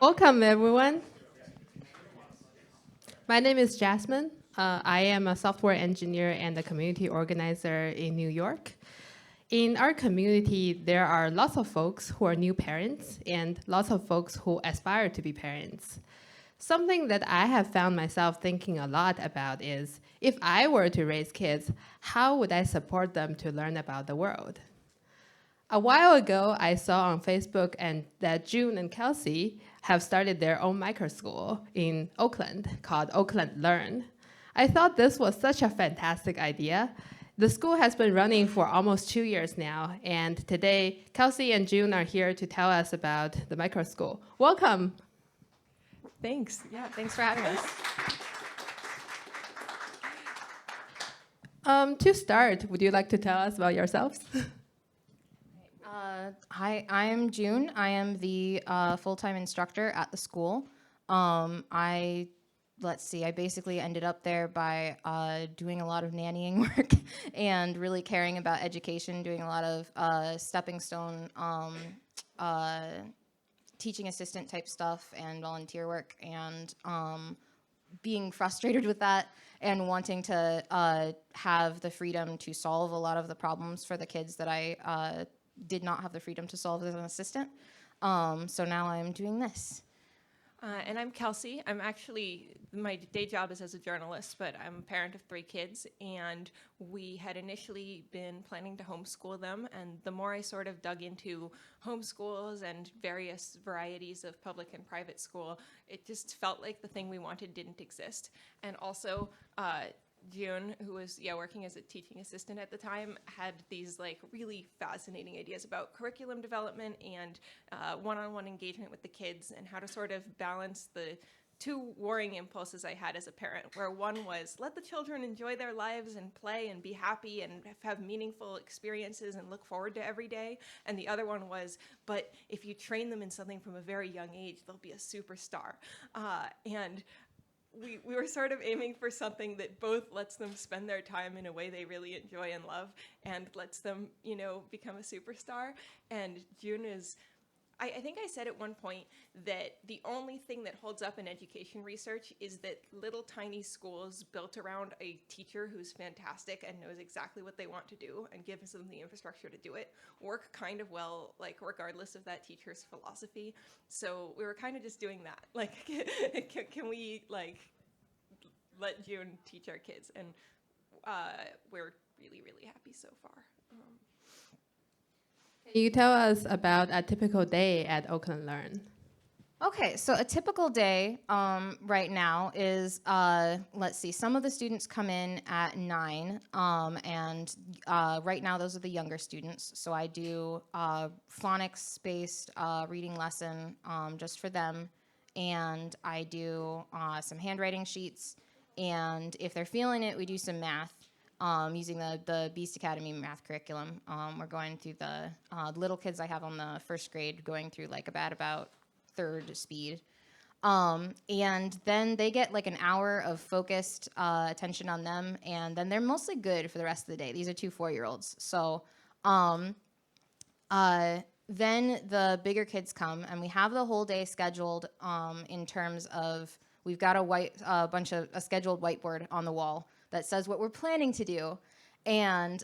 Welcome, everyone. My name is Jasmine. I am a software engineer and a community organizer in New York. In our community, there are lots of folks who are new parents and lots of folks who aspire to be parents. Something that I have found myself thinking a lot about is, if I were to raise kids, how would I support them to learn about the world? A while ago, I saw on Facebook that June and Kelsey have started their own microschool in Oakland called Oakland Learn. I thought this was such a fantastic idea. The school has been running for almost 2 years now, and today, Kelsey and June are here to tell us about the microschool. Welcome. Thanks. Yeah, thanks for having us. To start, would you like to tell us about yourselves? Hi, I am June. I am the full-time instructor at the school. I basically ended up there by doing a lot of nannying work and really caring about education, doing a lot of stepping stone teaching assistant type stuff and volunteer work, and being frustrated with that and wanting to have the freedom to solve a lot of the problems for the kids that I did not have the freedom to solve as an assistant. So now I'm doing this. And I'm Kelsey. My day job is as a journalist, but I'm a parent of 3 kids, and we had initially been planning to homeschool them, and the more I sort of dug into homeschools and various varieties of public and private school, it just felt like the thing we wanted didn't exist. And also, June, who was working as a teaching assistant at the time, had these really fascinating ideas about curriculum development and one-on-one engagement with the kids, and how to sort of balance the 2 warring impulses I had as a parent, where one was let the children enjoy their lives and play and be happy and have meaningful experiences and look forward to every day, and the other one was, but if you train them in something from a very young age, they'll be a superstar. And we were sort of aiming for something that both lets them spend their time in a way they really enjoy and love, and lets them, become a superstar. And June is, I think I said at one point that the only thing that holds up in education research is that little tiny schools built around a teacher who's fantastic and knows exactly what they want to do and gives them the infrastructure to do it work kind of well, regardless of that teacher's philosophy. So we were kind of just doing that. Can we let June teach our kids? And we're really, really happy so far. Can you tell us about a typical day at Oakland Learn? Okay, so a typical day right now is, some of the students come in at 9, and right now those are the younger students. So I do phonics-based reading lesson just for them, and I do some handwriting sheets, and if they're feeling it, we do some math. Using the Beast Academy math curriculum. We're going through the little kids I have on the first grade going through about 3rd speed. And then they get an hour of focused attention on them, and then they're mostly good for the rest of the day. These are 2 4-year-olds. So then the bigger kids come, and we have the whole day scheduled in terms of we've got a scheduled whiteboard on the wall that says what we're planning to do, and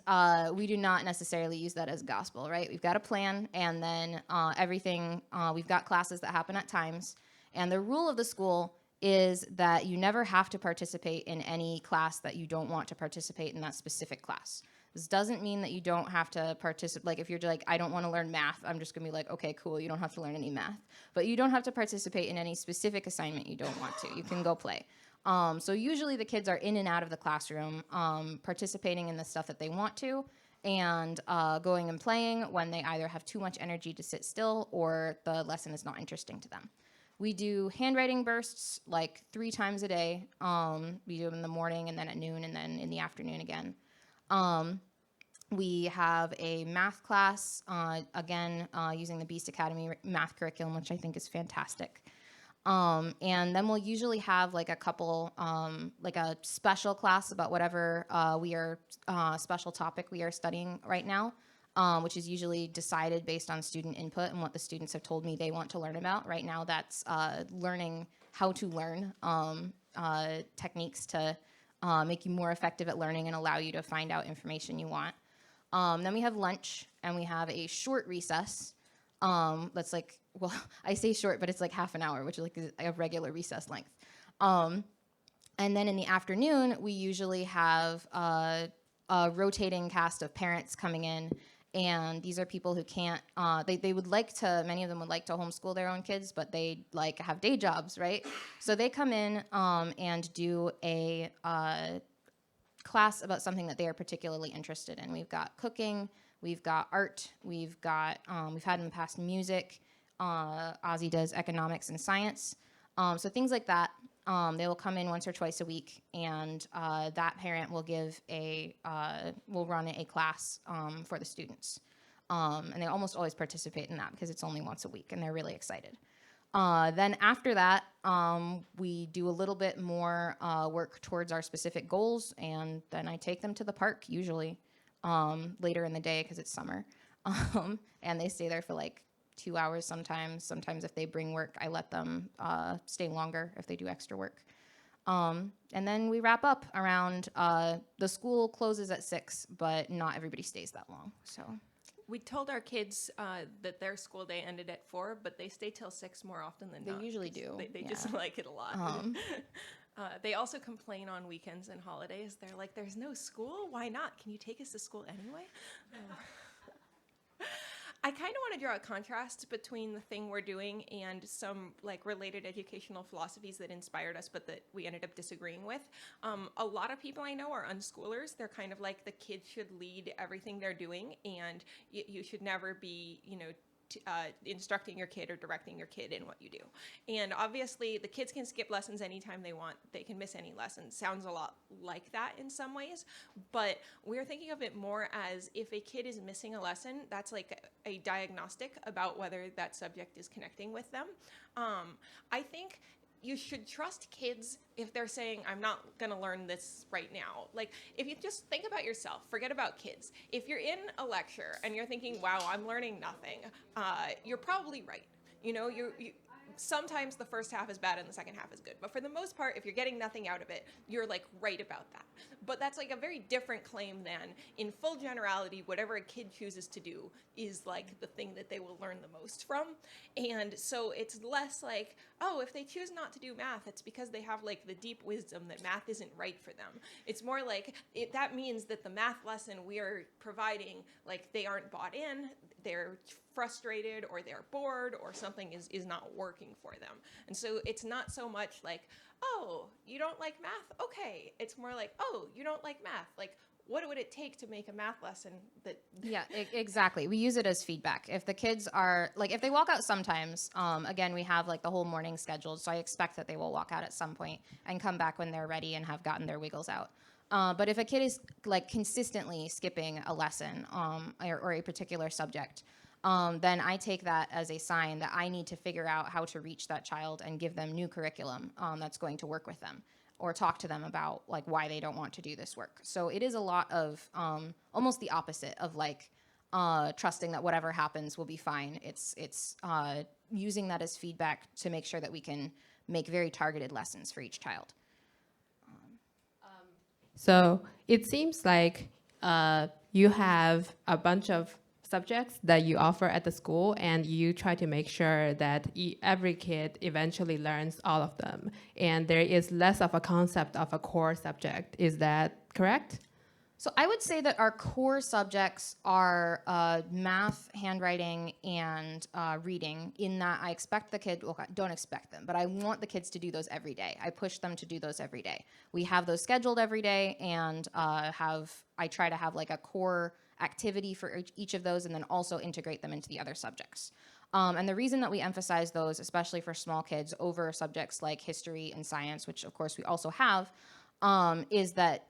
we do not necessarily use that as gospel, right? We've got a plan, and then everything, we've got classes that happen at times, and the rule of the school is that you never have to participate in any class that you don't want to participate in that specific class. This doesn't mean that you don't have to participate. If you're I don't want to learn math, I'm just going to be okay, cool, you don't have to learn any math. But you don't have to participate in any specific assignment you don't want to. You can go play. So usually the kids are in and out of the classroom, participating in the stuff that they want to, and going and playing when they either have too much energy to sit still or the lesson is not interesting to them. We do handwriting bursts 3 times a day. We do them in the morning and then at noon and then in the afternoon again. We have a math class, again, using the Beast Academy math curriculum, which I think is fantastic. And then we'll usually have a couple, a special class about whatever special topic we are studying right now. which is usually decided based on student input and what the students have told me they want to learn about. Right now, that's learning how to learn, techniques to make you more effective at learning and allow you to find out information you want. Then we have lunch, and we have a short recess. That's like, well, I say short, but it's like half an hour, which is like a regular recess length. And then in the afternoon, we usually have a rotating cast of parents coming in, and these are people who can't, they would like to, many of them would like to homeschool their own kids, but they like have day jobs, right? So they come in and do a class about something that they are particularly interested in. We've got cooking, we've got art, we've had in the past music, Ozzy does economics and science. So things like that. They will come in once or twice a week, and that parent will will run a class for the students. And they almost always participate in that because it's only once a week, and they're really excited. Then after that, we do a little bit more work towards our specific goals, and then I take them to the park, usually later in the day because it's summer. And they stay there for like 2 hours sometimes. Sometimes if they bring work, I let them stay longer if they do extra work. And then we wrap up around, the school closes at 6, but not everybody stays that long, so. We told our kids that their school day ended at 4, but they stay till 6 more often than They not. usually do, They yeah. just like it a lot. They also complain on weekends and holidays. They're like, there's no school? Why not? Can you take us to school anyway? I kind of want to draw a contrast between the thing we're doing and some like related educational philosophies that inspired us, but that we ended up disagreeing with. A lot of people I know are unschoolers. They're kind of like the kids should lead everything they're doing, and you should never be, instructing your kid or directing your kid in what you do. And obviously, the kids can skip lessons anytime they want. They can miss any lessons. Sounds a lot like that in some ways, but we're thinking of it more as if a kid is missing a lesson, that's like a diagnostic about whether that subject is connecting with them. I think you should trust kids if they're saying, I'm not going to learn this right now. Like, if you just think about yourself, forget about kids. If you're in a lecture and you're thinking, wow, I'm learning nothing, you're probably right. Sometimes the first half is bad and the second half is good. But for the most part, if you're getting nothing out of it, you're like right about that. But that's like a very different claim than, in full generality, whatever a kid chooses to do is like the thing that they will learn the most from. And so it's less like, oh, if they choose not to do math, it's because they have like the deep wisdom that math isn't right for them. It's more like that means that the math lesson we are providing, like they aren't bought in, they're frustrated or they're bored or something is not working for them. And so it's not so much like, oh, you don't like math? Okay. It's more like, oh, you don't like math. Like, what would it take to make a math lesson that... Yeah, exactly. We use it as feedback. If the kids are, like, if they walk out sometimes, again, we have, like, the whole morning scheduled, so I expect that they will walk out at some point and come back when they're ready and have gotten their wiggles out. But if a kid is, like, consistently skipping a lesson or a particular subject, then I take that as a sign that I need to figure out how to reach that child and give them new curriculum that's going to work with them, or talk to them about like why they don't want to do this work. So it is a lot of almost the opposite of like trusting that whatever happens will be fine. It's using that as feedback to make sure that we can make very targeted lessons for each child. So it seems like you have a bunch of subjects that you offer at the school, and you try to make sure that every kid eventually learns all of them, and there is less of a concept of a core subject. Is that correct? So I would say that our core subjects are math, handwriting, and reading, in that I expect the kid, well, I don't expect them, but I want the kids to do those every day. I push them to do those every day. We have those scheduled every day, and I try to have like a core activity for each of those, and then also integrate them into the other subjects. And the reason that we emphasize those, especially for small kids, over subjects like history and science, which of course we also have, is that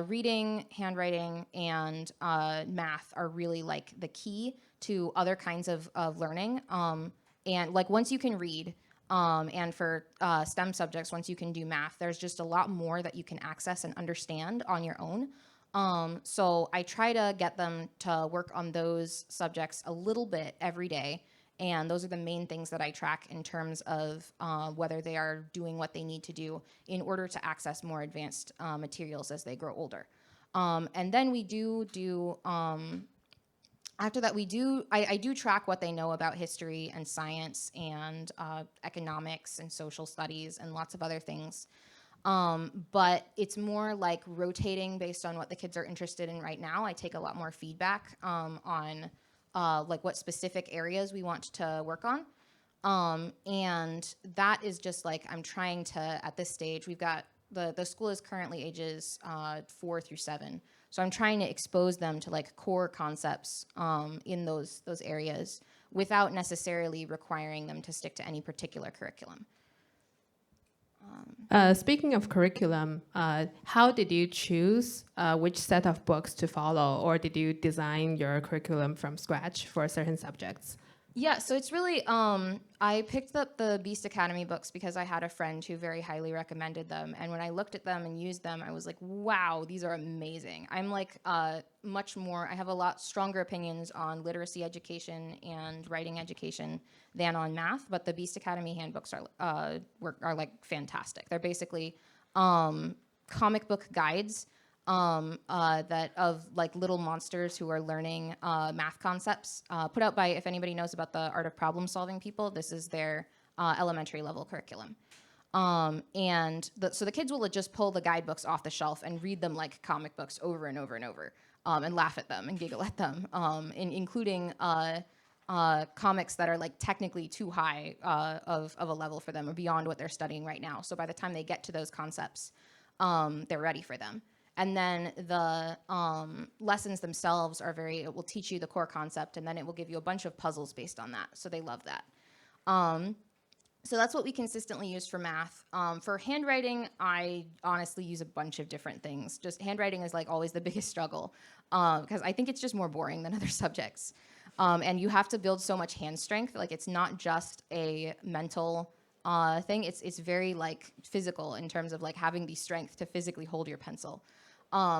reading, handwriting, and math are really like the key to other kinds of learning. And like once you can read, and for STEM subjects, once you can do math, there's just a lot more that you can access and understand on your own. So I try to get them to work on those subjects a little bit every day. And those are the main things that I track in terms of whether they are doing what they need to do in order to access more advanced materials as they grow older. And then we do after that, I do track what they know about history and science and economics and social studies and lots of other things. But it's more like rotating based on what the kids are interested in right now. I take a lot more feedback on like what specific areas we want to work on. And that is just like I'm trying to, at this stage, we've got the school is currently ages 4 through 7. So I'm trying to expose them to like core concepts in those areas without necessarily requiring them to stick to any particular curriculum. Speaking of curriculum, how did you choose which set of books to follow, or did you design your curriculum from scratch for certain subjects? Yeah, so it's really, I picked up the Beast Academy books because I had a friend who very highly recommended them. And when I looked at them and used them, I was like, wow, these are amazing. I'm like much more, I have a lot stronger opinions on literacy education and writing education than on math. But the Beast Academy handbooks are like fantastic. They're basically comic book guides that of like little monsters who are learning math concepts, put out by, if anybody knows about the Art of Problem Solving people, this is their elementary level curriculum. So the kids will just pull the guidebooks off the shelf and read them like comic books over and over and over, and laugh at them and giggle at them, including comics that are like technically too high of a level for them or beyond what they're studying right now. So by the time they get to those concepts, they're ready for them. And then the lessons themselves are it will teach you the core concept, and then it will give you a bunch of puzzles based on that. So they love that. So that's what we consistently use for math. For handwriting, I honestly use a bunch of different things. Just handwriting is like always the biggest struggle because I think it's just more boring than other subjects. And you have to build so much hand strength. Like it's not just a mental thing. It's very like physical in terms of like having the strength to physically hold your pencil.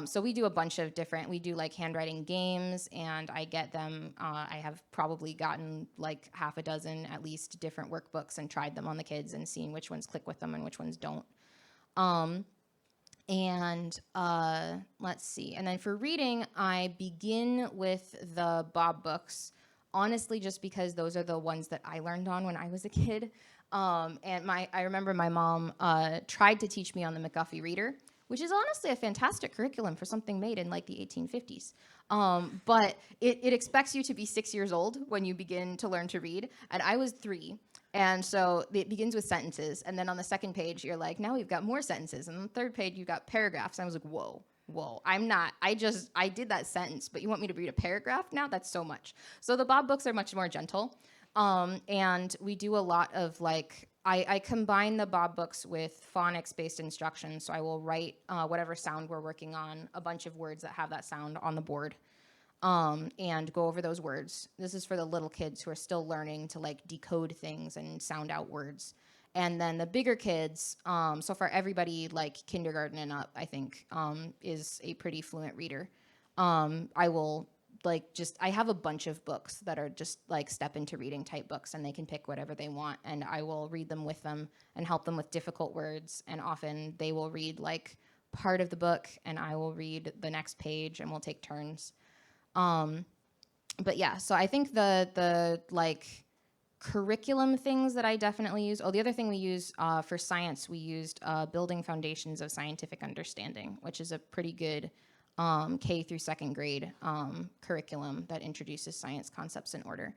So we do a bunch of we do like handwriting games, and I get them, I have probably gotten like half a dozen at least different workbooks and tried them on the kids and seen which ones click with them and which ones don't. Let's see. And then for reading, I begin with the Bob books, honestly, just because those are the ones that I learned on when I was a kid. I remember my mom tried to teach me on the McGuffey Reader, which is honestly a fantastic curriculum for something made in like the 1850s. But it expects you to be 6 years old when you begin to learn to read, and I was 3. And so it begins with sentences, and then on the second page, you're like, now we've got more sentences, and on the third page, you've got paragraphs. And I was like, whoa, I did that sentence, but you want me to read a paragraph now? That's so much. So the Bob books are much more gentle, and we do a lot of like, I combine the Bob books with phonics-based instruction, so I will write whatever sound we're working on, a bunch of words that have that sound on the board, and go over those words. This is for the little kids who are still learning to like decode things and sound out words. And then the bigger kids, so for everybody like kindergarten and up, I think, is a pretty fluent reader. I will I have a bunch of books that are just like step into reading type books, and they can pick whatever they want, and I will read them with them and help them with difficult words. And often they will read like part of the book and I will read the next page, and we'll take turns. But yeah, so I think the like curriculum things that I definitely use. Oh, the other thing we use for science, we used Building Foundations of Scientific Understanding, which is a pretty good K through second grade curriculum that introduces science concepts in order.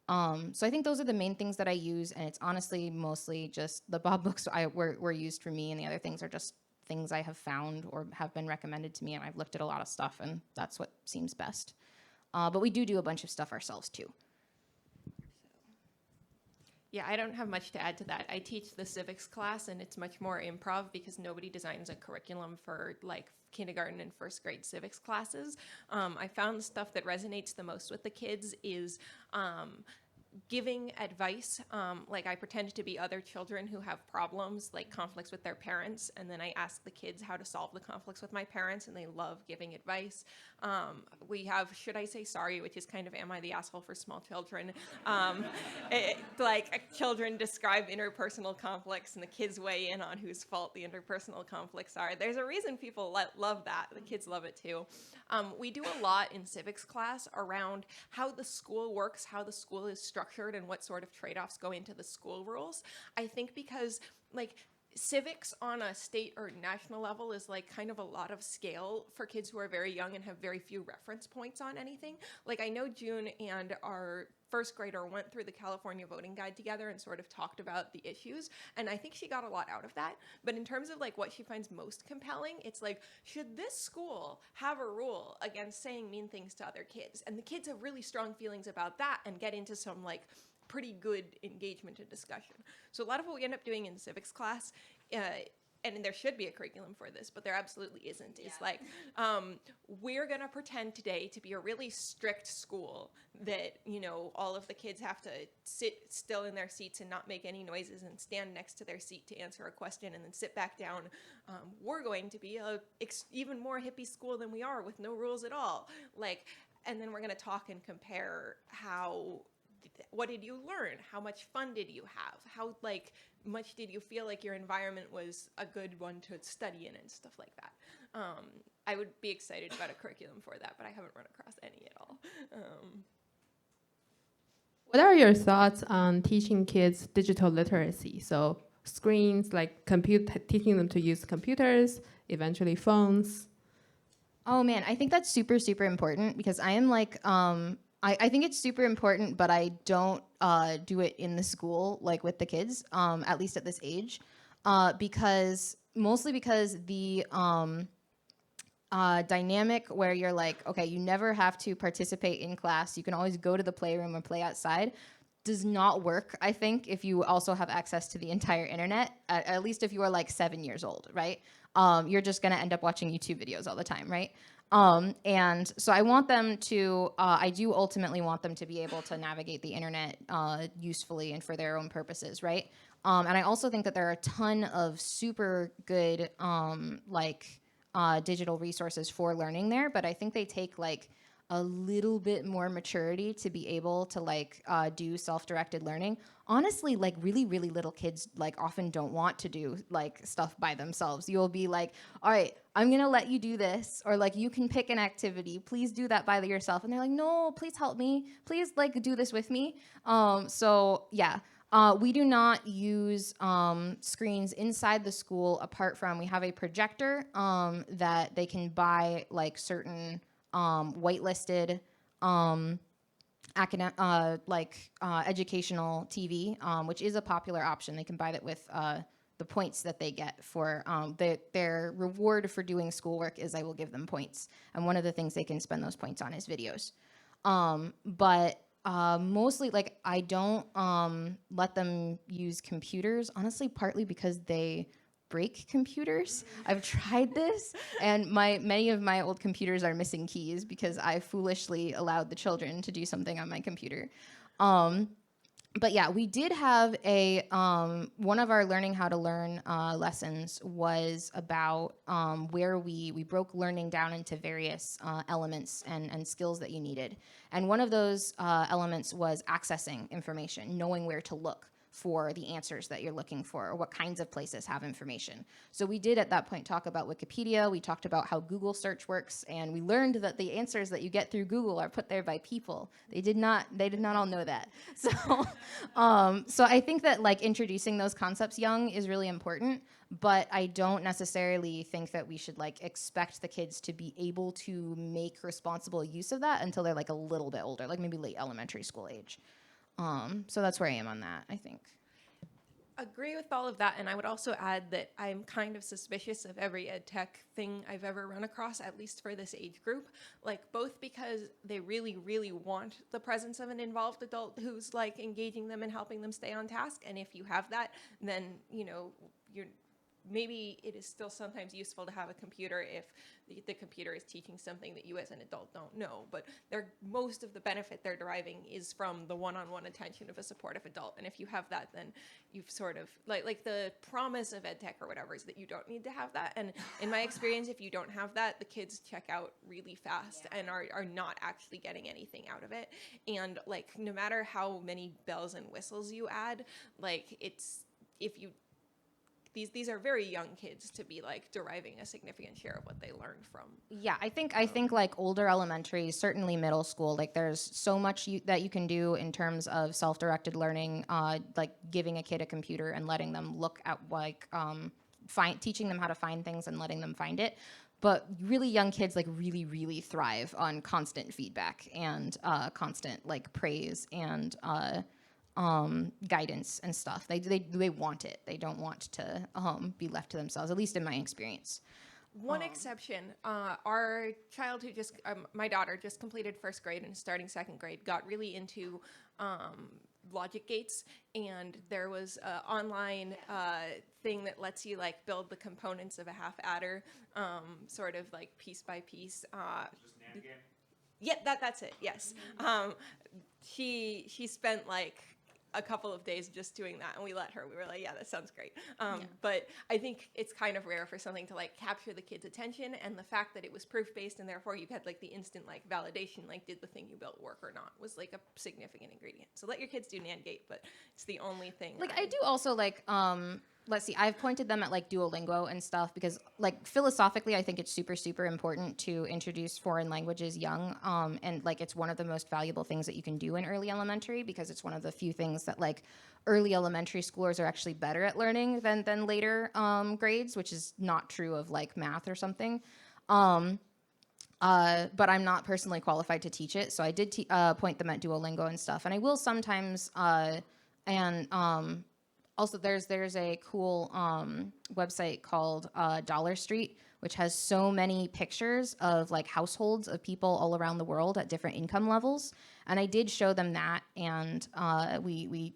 So I think those are the main things that I use, and it's honestly mostly just the Bob books were used for me, and the other things are just things I have found or have been recommended to me, and I've looked at a lot of stuff, and that's what seems best. But we do a bunch of stuff ourselves too. Yeah, I don't have much to add to that. I teach the civics class, and it's much more improv because nobody designs a curriculum for like kindergarten and first grade civics classes. I found the stuff that resonates the most with the kids is giving advice. Like I pretend to be other children who have problems, like conflicts with their parents, and then I ask the kids how to solve the conflicts with my parents, and they love giving advice. We have Should I Say Sorry, which is kind of Am I the Asshole for Small Children? Children describe interpersonal conflicts, and the kids weigh in on whose fault the interpersonal conflicts are. There's a reason people love that. The kids love it too. We do a lot in civics class around how the school works, how the school is structured, and what sort of trade-offs go into the school rules. I think because civics on a state or national level is kind of a lot of scale for kids who are very young and have very few reference points on anything. I know June and our first grader went through the California voting guide together and sort of talked about the issues, and I think she got a lot out of that. But in terms of what she finds most compelling, it's should this school have a rule against saying mean things to other kids? And the kids have really strong feelings about that and get into some pretty good engagement and discussion. So a lot of what we end up doing in civics class, and there should be a curriculum for this, but there absolutely isn't, is we're going to pretend today to be a really strict school that, all of the kids have to sit still in their seats and not make any noises and stand next to their seat to answer a question and then sit back down. We're going to be a even more hippie school than we are with no rules at all. And then we're going to talk and compare what did you learn? How much fun did you have? How much did you feel like your environment was a good one to study in and stuff like that? I would be excited about a curriculum for that, but I haven't run across any at all. What are your thoughts on teaching kids digital literacy? So screens, teaching them to use computers, eventually phones. Oh man, I think that's super, super important because I am I think it's super important, but I don't do it in the school, with the kids, at least at this age, mostly because the dynamic where you're okay, you never have to participate in class. You can always go to the playroom or play outside. Does not work, I think, if you also have access to the entire internet, at least if you are 7 years old, right? You're just going to end up watching YouTube videos all the time, right? And so I want them to, I do ultimately want them to be able to navigate the internet usefully and for their own purposes, right? And I also think that there are a ton of super good digital resources for learning there, but I think they take a little bit more maturity to be able to do self-directed learning. Honestly, really, really little kids often don't want to do stuff by themselves. You'll be all right, I'm gonna let you do this, or you can pick an activity. Please do that by yourself. And they're no, please help me. Please do this with me. So yeah, we do not use screens inside the school apart from we have a projector that they can buy certain whitelisted educational TV, which is a popular option. They can buy that with the points that they get for their reward for doing schoolwork is I will give them points. And one of the things they can spend those points on is videos. But mostly I don't let them use computers, honestly, partly because they break computers. I've tried this, and many of my old computers are missing keys because I foolishly allowed the children to do something on my computer. But yeah, we did have a one of our learning how to learn lessons was about where we broke learning down into various elements and skills that you needed. And one of those elements was accessing information, knowing where to look for the answers that you're looking for, or what kinds of places have information. So we did at that point talk about Wikipedia, we talked about how Google search works, and we learned that the answers that you get through Google are put there by people. They did not all know that. So so I think that introducing those concepts young is really important, but I don't necessarily think that we should expect the kids to be able to make responsible use of that until they're a little bit older, maybe late elementary school age. So that's where I am on that, I think. Agree with all of that, and I would also add that I'm kind of suspicious of every ed tech thing I've ever run across, at least for this age group, both because they really, really want the presence of an involved adult who's engaging them and helping them stay on task, and if you have that, then you're maybe it is still sometimes useful to have a computer if the computer is teaching something that you as an adult don't know. But most of the benefit they're deriving is from the one-on-one attention of a supportive adult. And if you have that, then you've sort of, like the promise of ed tech or whatever is that you don't need to have that. And in my experience, if you don't have that, the kids check out really fast and are not actually getting anything out of it. And like, no matter how many bells and whistles you add, like these are very young kids to be like deriving a significant share of what they learned from. Yeah, I think like older elementary, certainly middle school, like there's so much that you can do in terms of self-directed learning, like giving a kid a computer and letting them look at like teaching them how to find things and letting them find it. But really young kids like really thrive on constant feedback and constant like praise and guidance and stuff. They want it. They don't want to be left to themselves, at least in my experience. One exception, our child who my daughter just completed first grade and is starting second grade, got really into logic gates, and there was an online thing that lets you like build the components of a half adder, sort of like piece by piece. Yeah, that's it. Yes. She spent like a couple of days just doing that, and we let her. We were like, yeah, that sounds great. But I think it's kind of rare for something to like capture the kid's attention, and the fact that it was proof-based and therefore you had like the instant like validation, like did the thing you built work or not, was like a significant ingredient. So let your kids do NAND gate, but it's the only thing. Like I do also like let's see, I've pointed them at like Duolingo and stuff because like philosophically I think it's super important to introduce foreign languages young, and like it's one of the most valuable things that you can do in early elementary because it's one of the few things that like early elementary schoolers are actually better at learning than later grades, which is not true of like math or something. But I'm not personally qualified to teach it, so I did point them at Duolingo and stuff, and I will sometimes also, there's a cool website called Dollar Street, which has so many pictures of like households of people all around the world at different income levels. And I did show them that, and we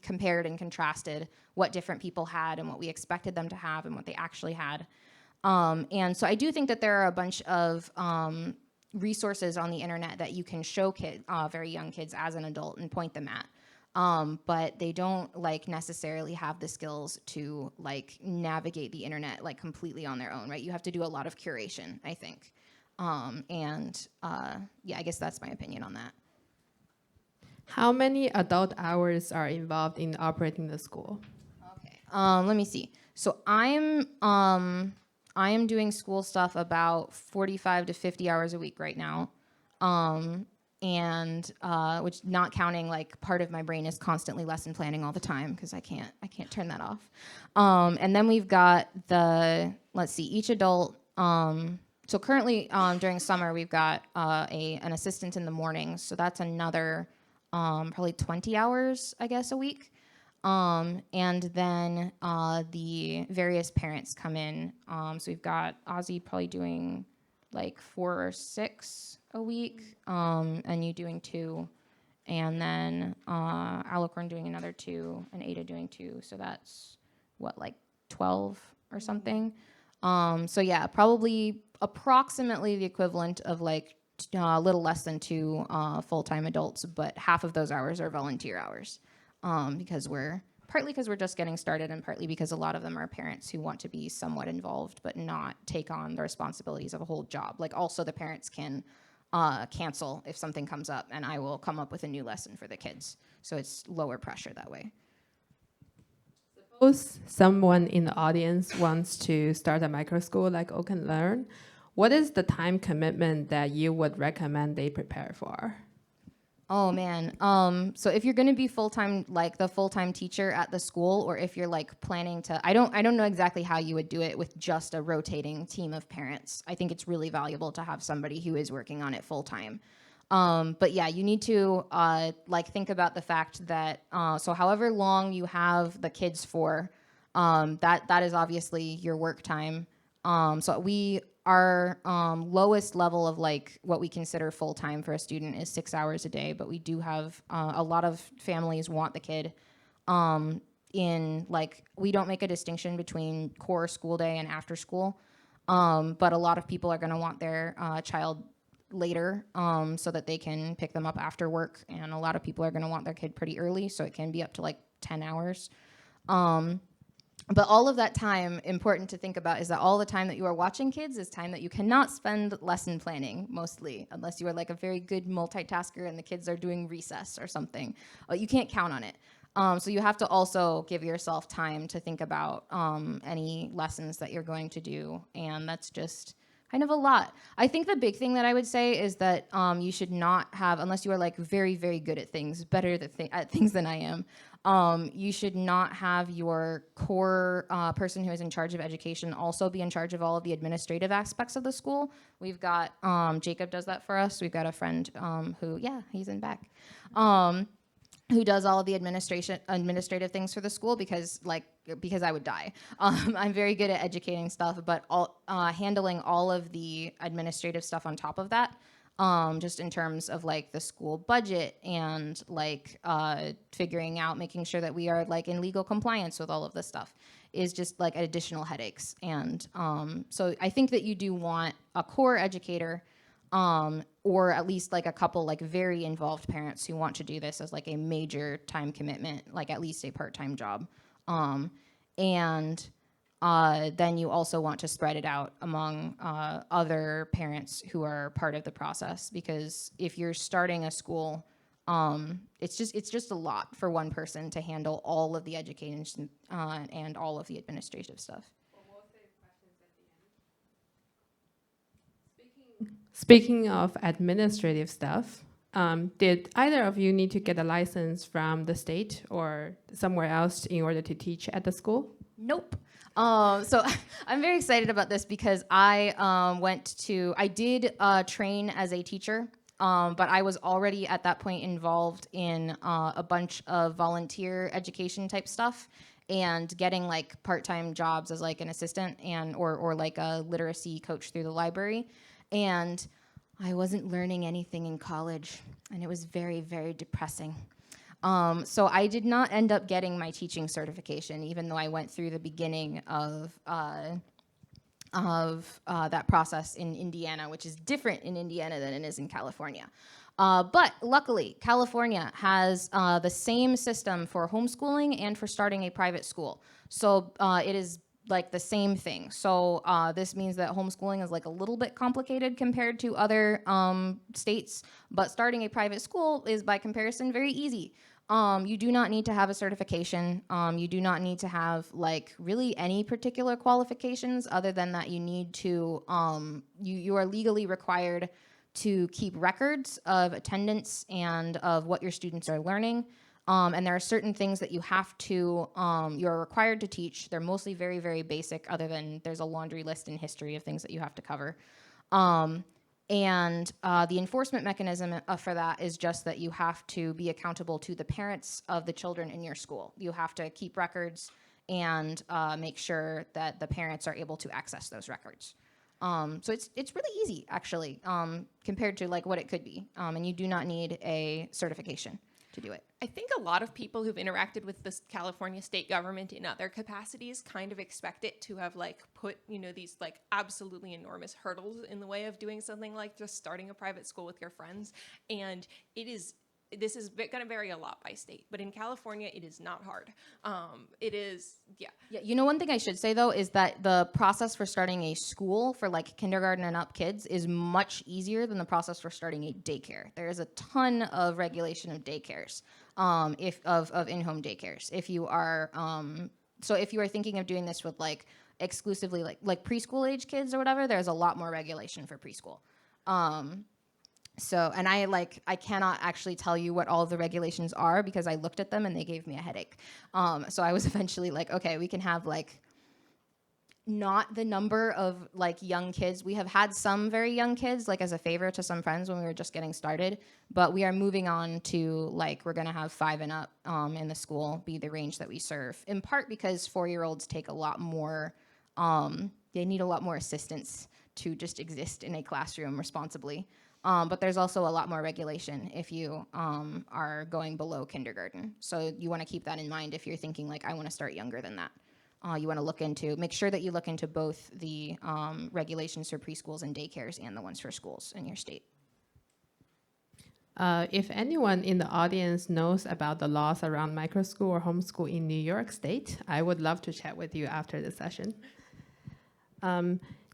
compared and contrasted what different people had and what we expected them to have and what they actually had. And so I do think that there are a bunch of resources on the internet that you can show very young kids as an adult and point them at. But they don't like necessarily have the skills to like navigate the internet like completely on their own, right? You have to do a lot of curation, I think. Yeah, I guess that's my opinion on that. How many adult hours are involved in operating the school? Okay, let me see. So I am doing school stuff about 45 to 50 hours a week right now. And which, not counting like part of my brain is constantly lesson planning all the time because I can't turn that off. And then we've got let's see, each adult. So currently during summer we've got an assistant in the mornings, so that's another probably 20 hours I guess a week. And then the various parents come in. So we've got Ozzy probably doing like 4 or 6 a week, and you doing 2, and then Alicorn doing another 2, and Ada doing 2. So that's what, like 12 or something. So yeah, probably approximately the equivalent of like a little less than 2 full-time adults, but half of those hours are volunteer hours, partly because we're just getting started, and partly because a lot of them are parents who want to be somewhat involved but not take on the responsibilities of a whole job. Like also the parents can cancel if something comes up, and I will come up with a new lesson for the kids. So it's lower pressure that way. Suppose someone in the audience wants to start a microschool like Oak and Learn. What is the time commitment that you would recommend they prepare for? Oh man. So if you're going to be full-time, like the full-time teacher at the school, or if you're like planning to, I don't know exactly how you would do it with just a rotating team of parents. I think it's really valuable to have somebody who is working on it full-time. But yeah, you need to like think about the fact that so however long you have the kids for, that is obviously your work time. So our lowest level of like what we consider full-time for a student is 6 hours a day, but we do have a lot of families want the kid in like, we don't make a distinction between core school day and after school. But a lot of people are going to want their child later so that they can pick them up after work. And a lot of people are going to want their kid pretty early, so it can be up to like 10 hours. But all of that time, important to think about, is that all the time that you are watching kids is time that you cannot spend lesson planning, mostly, unless you are like a very good multitasker and the kids are doing recess or something. You can't count on it. So you have to also give yourself time to think about any lessons that you're going to do, and that's just kind of a lot. I think the big thing that I would say is that you should not have, unless you are like very, very good at things, better at things than I am, you should not have your core person who is in charge of education also be in charge of all of the administrative aspects of the school. We've got, Jacob does that for us. We've got a friend who, yeah, he's in back, who does all of the administrative things for the school because I would die. I'm very good at educating stuff, but handling all of the administrative stuff on top of that, just in terms of like the school budget and like figuring out, making sure that we are like in legal compliance with all of this stuff, is just like additional headaches. And so I think that you do want a core educator, or at least like a couple like very involved parents who want to do this as like a major time commitment, like at least a part-time job. And then you also want to spread it out among other parents who are part of the process, because if you're starting a school, it's just a lot for one person to handle all of the education and all of the administrative stuff. Speaking of administrative stuff, did either of you need to get a license from the state or somewhere else in order to teach at the school? Nope. So I'm very excited about this because I did train as a teacher, but I was already at that point involved in a bunch of volunteer education type stuff and getting like part-time jobs as like an assistant or like a literacy coach through the library. And I wasn't learning anything in college, and it was very, very depressing. So I did not end up getting my teaching certification, even though I went through the beginning of that process in Indiana, which is different in Indiana than it is in California. But luckily, California has the same system for homeschooling and for starting a private school. So it is like the same thing. So this means that homeschooling is like a little bit complicated compared to other states, but starting a private school is by comparison very easy. You do not need to have a certification. You do not need to have like really any particular qualifications other than that you need to, you are legally required to keep records of attendance and of what your students are learning. And there are certain things that you have to, you're required to teach. They're mostly very, very basic, other than there's a laundry list in history of things that you have to cover. And the enforcement mechanism for that is just that you have to be accountable to the parents of the children in your school. You have to keep records and make sure that the parents are able to access those records. So it's really easy, actually, compared to like what it could be. And you do not need a certification to do it. I think a lot of people who've interacted with the California state government in other capacities kind of expect it to have like put, these like absolutely enormous hurdles in the way of doing something like just starting a private school with your friends. And this is going to vary a lot by state, but in California, it is not hard. It is, yeah. Yeah, one thing I should say, though, is that the process for starting a school for like kindergarten and up kids is much easier than the process for starting a daycare. There is a ton of regulation of daycares, of in-home daycares. If you are, if you are thinking of doing this with like exclusively like preschool age kids or whatever, there's a lot more regulation for preschool. So, and I cannot actually tell you what all of the regulations are because I looked at them and they gave me a headache. So I was eventually like, okay, we can have like not the number of like young kids. We have had some very young kids like as a favor to some friends when we were just getting started, but we are moving on to like, we're gonna have 5 and up in the school be the range that we serve, in part because 4-year-olds take a lot more, they need a lot more assistance to just exist in a classroom responsibly. But there's also a lot more regulation if you are going below kindergarten. So you want to keep that in mind if you're thinking like, I want to start younger than that. You want to make sure that you look into both the regulations for preschools and daycares and the ones for schools in your state. If anyone in the audience knows about the laws around microschool or homeschool in New York State, I would love to chat with you after the session.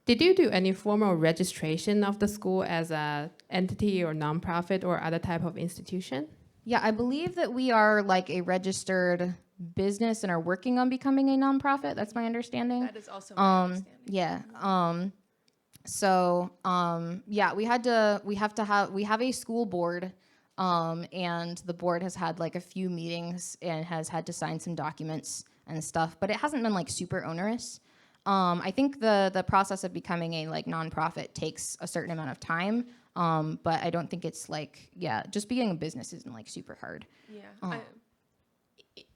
Did you do any formal registration of the school as an entity or nonprofit or other type of institution? Yeah, I believe that we are like a registered business and are working on becoming a nonprofit. That's my understanding. That is also my understanding. Yeah. Yeah, we have a school board, and the board has had like a few meetings and has had to sign some documents and stuff, but it hasn't been like super onerous. I think the process of becoming a like nonprofit takes a certain amount of time, but I don't think it's like, yeah, just being a business isn't like super hard. Yeah.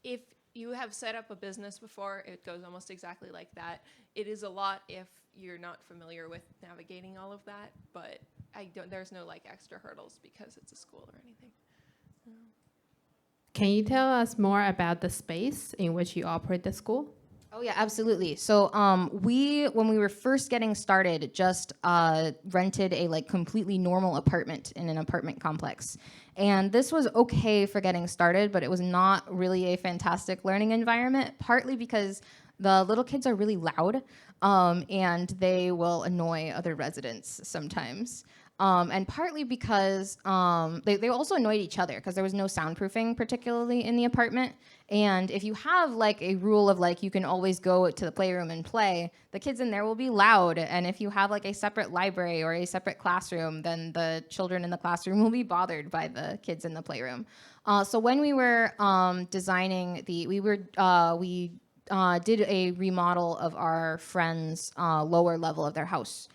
If you have set up a business before, it goes almost exactly like that. It is a lot if you're not familiar with navigating all of that, but there's no like extra hurdles because it's a school or anything. Can you tell us more about the space in which you operate the school? Oh yeah, absolutely. So when we were first getting started, just rented a like completely normal apartment in an apartment complex. And this was okay for getting started, but it was not really a fantastic learning environment, partly because the little kids are really loud, and they will annoy other residents sometimes. And partly because they also annoyed each other because there was no soundproofing particularly in the apartment. And if you have like a rule of like you can always go to the playroom and play, the kids in there will be loud. And if you have like a separate library or a separate classroom, then the children in the classroom will be bothered by the kids in the playroom. So when we were designing we did a remodel of our friend's lower level of their house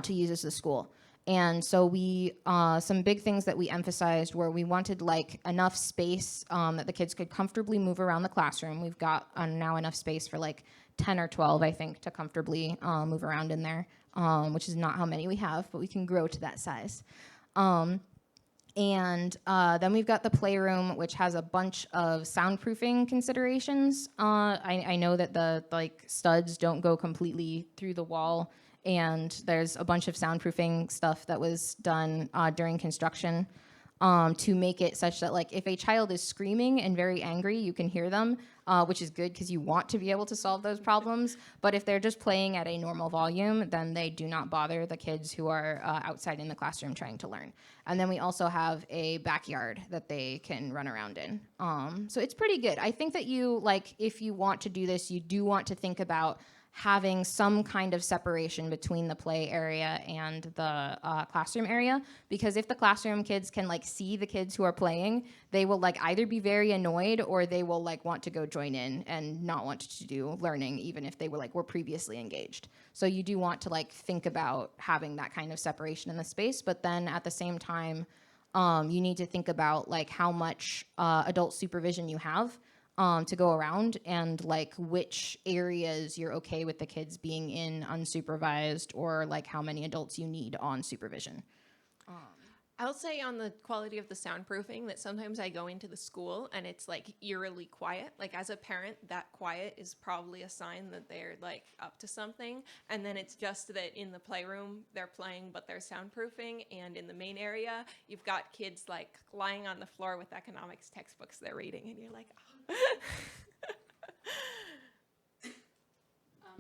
to use as a school. And so we, some big things that we emphasized were we wanted like enough space that the kids could comfortably move around the classroom. We've got now enough space for like 10 or 12, I think, to comfortably move around in there, which is not how many we have, but we can grow to that size. And then we've got the playroom, which has a bunch of soundproofing considerations. I know that the like studs don't go completely through the wall, and there's a bunch of soundproofing stuff that was done during construction to make it such that like if a child is screaming and very angry, you can hear them, which is good because you want to be able to solve those problems. But if they're just playing at a normal volume, then they do not bother the kids who are outside in the classroom trying to learn. And then we also have a backyard that they can run around in. So it's pretty good. I think that you like if you want to do this, you do want to think about having some kind of separation between the play area and the classroom area, because if the classroom kids can like see the kids who are playing, they will like either be very annoyed or they will like want to go join in and not want to do learning even if they were previously engaged. So you do want to like think about having that kind of separation in the space, but then at the same time you need to think about like how much adult supervision you have to go around and like which areas you're okay with the kids being in unsupervised or like how many adults you need on supervision. I'll say on the quality of the soundproofing that sometimes I go into the school and it's like eerily quiet. Like as a parent, that quiet is probably a sign that they're like up to something. And then it's just that in the playroom they're playing but they're soundproofing, and in the main area you've got kids like lying on the floor with economics textbooks they're reading and you're like, oh.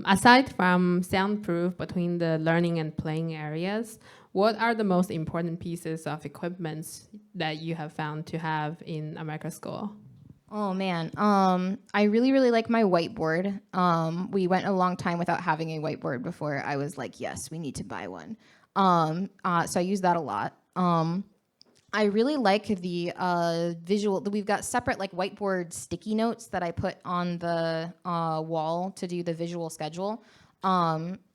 Aside from soundproof between the learning and playing areas, what are the most important pieces of equipment that you have found to have in a microschool? Oh man, I really, really like my whiteboard. We went a long time without having a whiteboard before I was like, yes, we need to buy one. So I use that a lot. I really like the visual. We've got separate like whiteboard sticky notes that I put on the wall to do the visual schedule,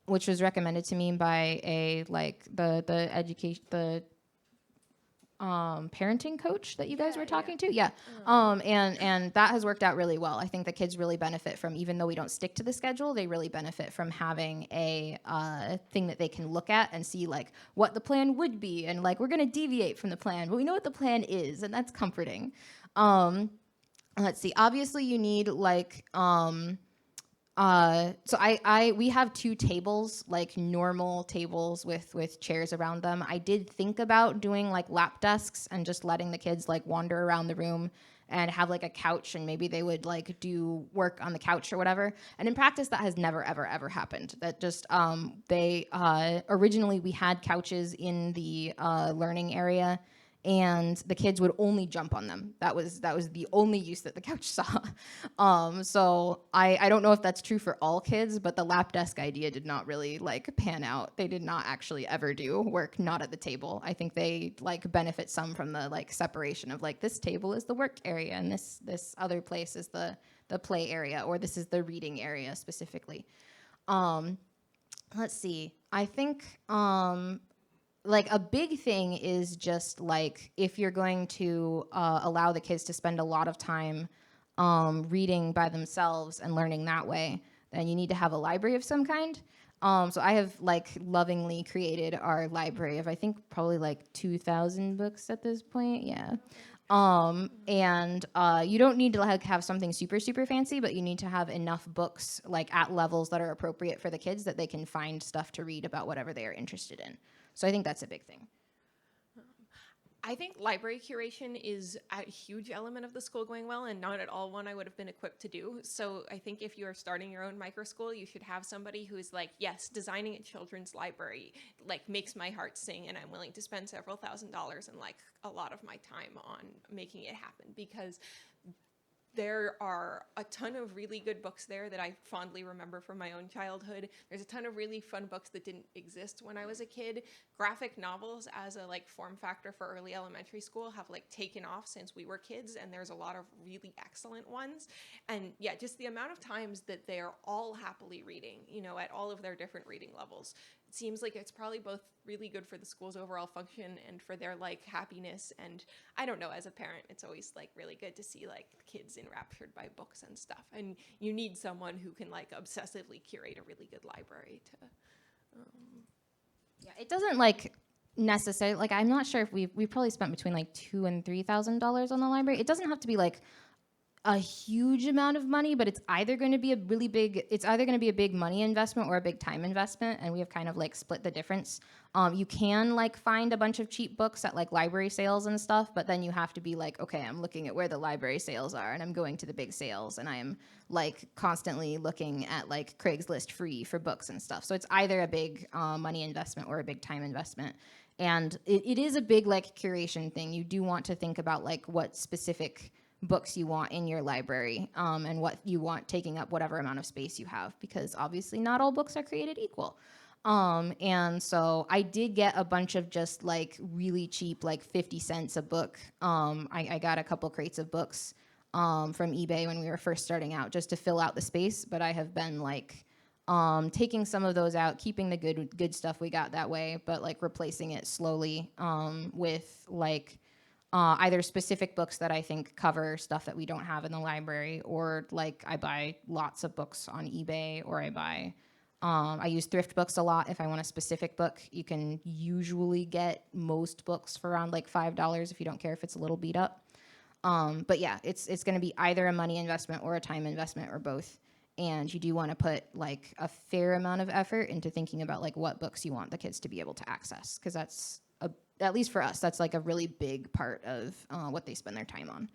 which was recommended to me by a like the parenting coach that you guys were talking Yeah. to. Yeah. And that has worked out really well. I think the kids really benefit from, even though we don't stick to the schedule, they really benefit from having a thing that they can look at and see like what the plan would be. And like, we're going to deviate from the plan, but we know what the plan is, and that's comforting. Let's see. Obviously you need like, so we have 2 tables, like normal tables with chairs around them. I did think about doing like lap desks and just letting the kids like wander around the room and have like a couch, and maybe they would like do work on the couch or whatever. And in practice, that has never, ever, ever happened. That just, originally we had couches in the learning area, and the kids would only jump on them. That was the only use that the couch saw. So I don't know if that's true for all kids, but the lap desk idea did not really like pan out. They did not actually ever do work not at the table. I think they like benefit some from the like separation of like, this table is the work area and this other place is the play area, or this is the reading area specifically. Let's see. I think like a big thing is just like, if you're going to allow the kids to spend a lot of time reading by themselves and learning that way, then you need to have a library of some kind. So I have like lovingly created our library of, I think, probably like 2,000 books at this point. Yeah. And you don't need to like have something super, super fancy, but you need to have enough books like at levels that are appropriate for the kids, that they can find stuff to read about whatever they are interested in. So I think that's a big thing. I think library curation is a huge element of the school going well, and not at all one I would have been equipped to do. So I think if you are starting your own microschool, you should have somebody who's like, yes, designing a children's library like makes my heart sing, and I'm willing to spend several $1,000s and like a lot of my time on making it happen, because there are a ton of really good books there that I fondly remember from my own childhood. There's a ton of really fun books that didn't exist when I was a kid. Graphic novels as a like form factor for early elementary school have like taken off since we were kids, and there's a lot of really excellent ones. And yeah, just the amount of times that they're all happily reading, you know, at all of their different reading levels. It seems like it's probably both really good for the school's overall function and for their like happiness. And I don't know, as a parent, it's always like really good to see like kids enraptured by books and stuff. And you need someone who can like obsessively curate a really good library to. Yeah, it doesn't like necessarily, like, I'm not sure if we probably spent between like $2,000 and $3,000 on the library. It doesn't have to be like a huge amount of money, but it's either going to be a big money investment or a big time investment, and we have kind of like split the difference. You can like find a bunch of cheap books at like library sales and stuff, but then you have to be like, okay, I'm looking at where the library sales are, and I'm going to the big sales, and I am like constantly looking at like Craigslist free for books and stuff. So it's either a big money investment or a big time investment. And it is a big like curation thing. You do want to think about like what specific books you want in your library, and what you want taking up whatever amount of space you have, because obviously not all books are created equal. And so I did get a bunch of just like really cheap, like 50 cents a book. I got a couple crates of books from eBay when we were first starting out, just to fill out the space. But I have been like taking some of those out, keeping the good stuff we got that way, but like replacing it slowly with like either specific books that I think cover stuff that we don't have in the library, or like I buy lots of books on eBay, or I use thrift books a lot. If I want a specific book, you can usually get most books for around like $5 if you don't care if it's a little beat up. But yeah, it's going to be either a money investment or a time investment, or both. And you do want to put like a fair amount of effort into thinking about like what books you want the kids to be able to access, because that's at least for us, that's like a really big part of what they spend their time on.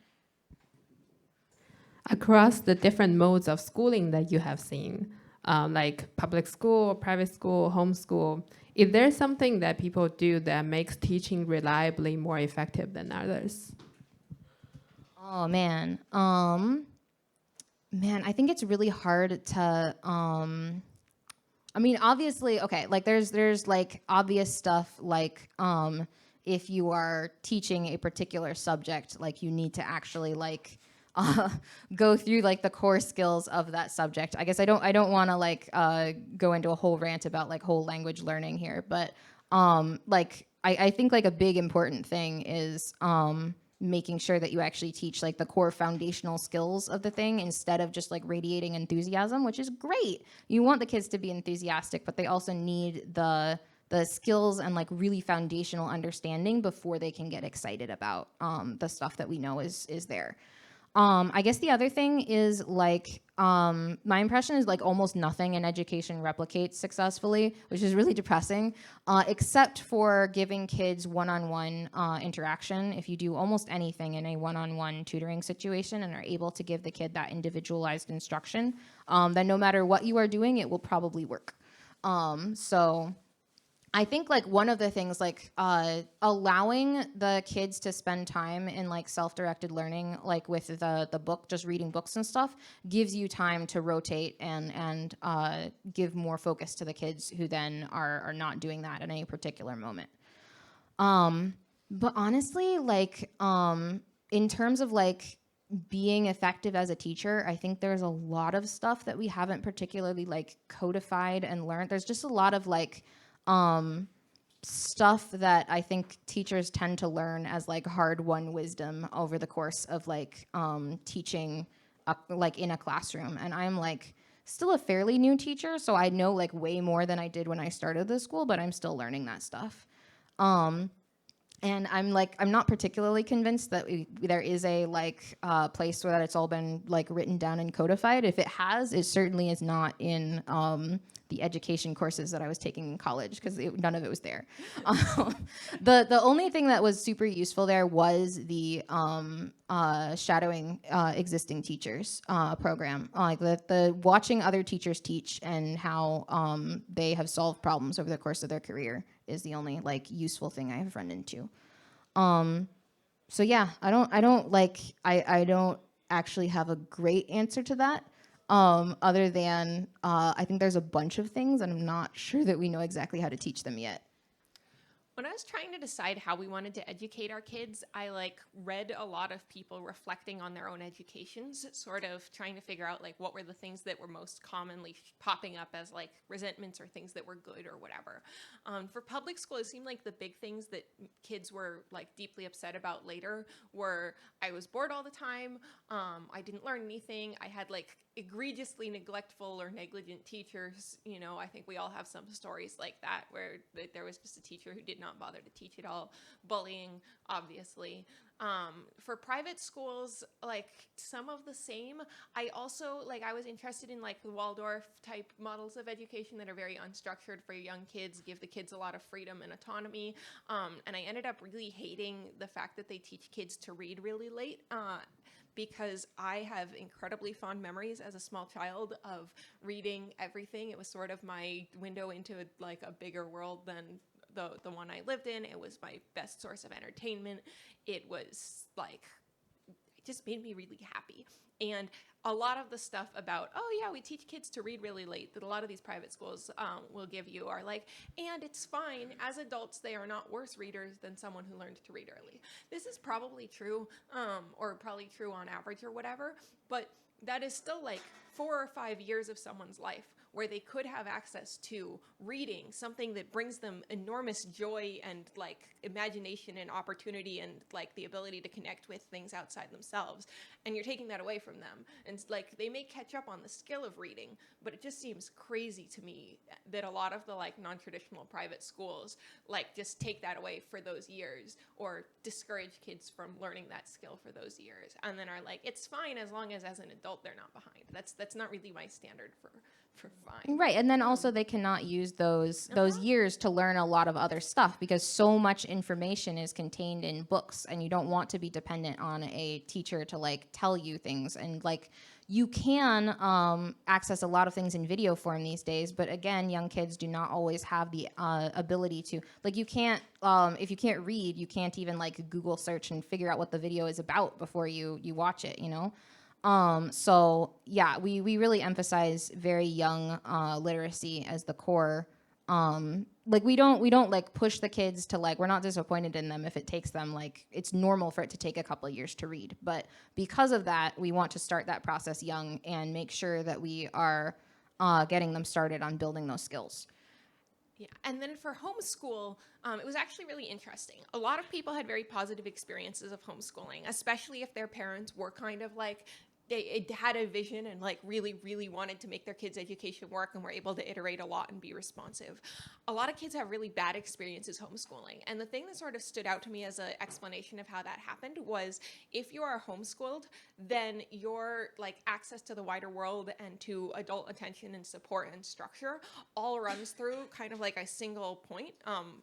Across the different modes of schooling that you have seen, like public school, private school, homeschool, is there something that people do that makes teaching reliably more effective than others? Oh, man. Man, I think it's really hard to... I mean, obviously, okay, like there's like obvious stuff, like if you are teaching a particular subject, like you need to actually like go through like the core skills of that subject. I guess I don't want to like go into a whole rant about like whole language learning here, but like I think like a big important thing is making sure that you actually teach like the core foundational skills of the thing instead of just like radiating enthusiasm, which is great. You want the kids to be enthusiastic, but they also need the skills and like really foundational understanding before they can get excited about the stuff that we know is there. I guess the other thing is like my impression is like almost nothing in education replicates successfully, which is really depressing, except for giving kids one-on-one interaction. If you do almost anything in a one-on-one tutoring situation and are able to give the kid that individualized instruction, then no matter what you are doing, it will probably work. So I think like one of the things like allowing the kids to spend time in like self-directed learning, like with the book, just reading books and stuff, gives you time to rotate and give more focus to the kids who then are not doing that at any particular moment. But honestly, like in terms of like being effective as a teacher, I think there's a lot of stuff that we haven't particularly like codified and learned. There's just a lot of like stuff that I think teachers tend to learn as like hard-won wisdom over the course of like teaching like in a classroom. And I'm like still a fairly new teacher, so I know like way more than I did when I started the school, but I'm still learning that stuff. And I'm not particularly convinced that there is a like place where that it's all been like written down and codified. If it has, it certainly is not in the education courses that I was taking in college, because none of it was there. The only thing that was super useful there was the shadowing existing teachers program, like the watching other teachers teach and how they have solved problems over the course of their career is the only like useful thing I have run into. So yeah, I don't actually have a great answer to that. Other than I think there's a bunch of things and I'm not sure that we know exactly how to teach them yet. When I was trying to decide how we wanted to educate our kids, I like read a lot of people reflecting on their own educations, sort of trying to figure out like what were the things that were most commonly popping up as like resentments or things that were good or whatever. For public school, it seemed like the big things that kids were like deeply upset about later were I was bored all the time, I didn't learn anything, I had like egregiously neglectful or negligent teachers. You know, I think we all have some stories like that where there was just a teacher who did not bother to teach at all. Bullying, obviously. For private schools, like some of the same. I also, like, I was interested in like the Waldorf type models of education that are very unstructured for young kids, give the kids a lot of freedom and autonomy. And I ended up really hating the fact that they teach kids to read really late. Because I have incredibly fond memories as a small child of reading everything. It was sort of my window into like a bigger world than the one I lived in. It was my best source of entertainment. It was like, it just made me really happy. And a lot of the stuff about, oh yeah, we teach kids to read really late, that a lot of these private schools will give you are like, and it's fine, as adults they are not worse readers than someone who learned to read early. This is probably true, or probably true on average or whatever, but that is still like 4 or 5 years of someone's life where they could have access to reading, something that brings them enormous joy and like imagination and opportunity and like the ability to connect with things outside themselves. And you're taking that away from them. And it's like they may catch up on the skill of reading, but it just seems crazy to me that a lot of the like non-traditional private schools like just take that away for those years or discourage kids from learning that skill for those years. And then are like, it's fine as long as an adult they're not behind. That's not really my standard for fine. Right, and then also they cannot use those years to learn a lot of other stuff because so much information is contained in books, and you don't want to be dependent on a teacher to like tell you things. And like you can access a lot of things in video form these days, but again, young kids do not always have the ability to like you can't if you can't read, you can't even like Google search and figure out what the video is about before you watch it, you know. So yeah, we really emphasize very young literacy as the core. Like we don't like push the kids to like, we're not disappointed in them if it takes them like, it's normal for it to take a couple of years to read. But because of that, we want to start that process young and make sure that we are getting them started on building those skills. Yeah, and then for homeschool, it was actually really interesting. A lot of people had very positive experiences of homeschooling, especially if their parents were kind of like, they had a vision and like really, really wanted to make their kids' education work and were able to iterate a lot and be responsive. A lot of kids have really bad experiences homeschooling. And the thing that sort of stood out to me as an explanation of how that happened was if you are homeschooled, then your like access to the wider world and to adult attention and support and structure all runs through kind of like a single point,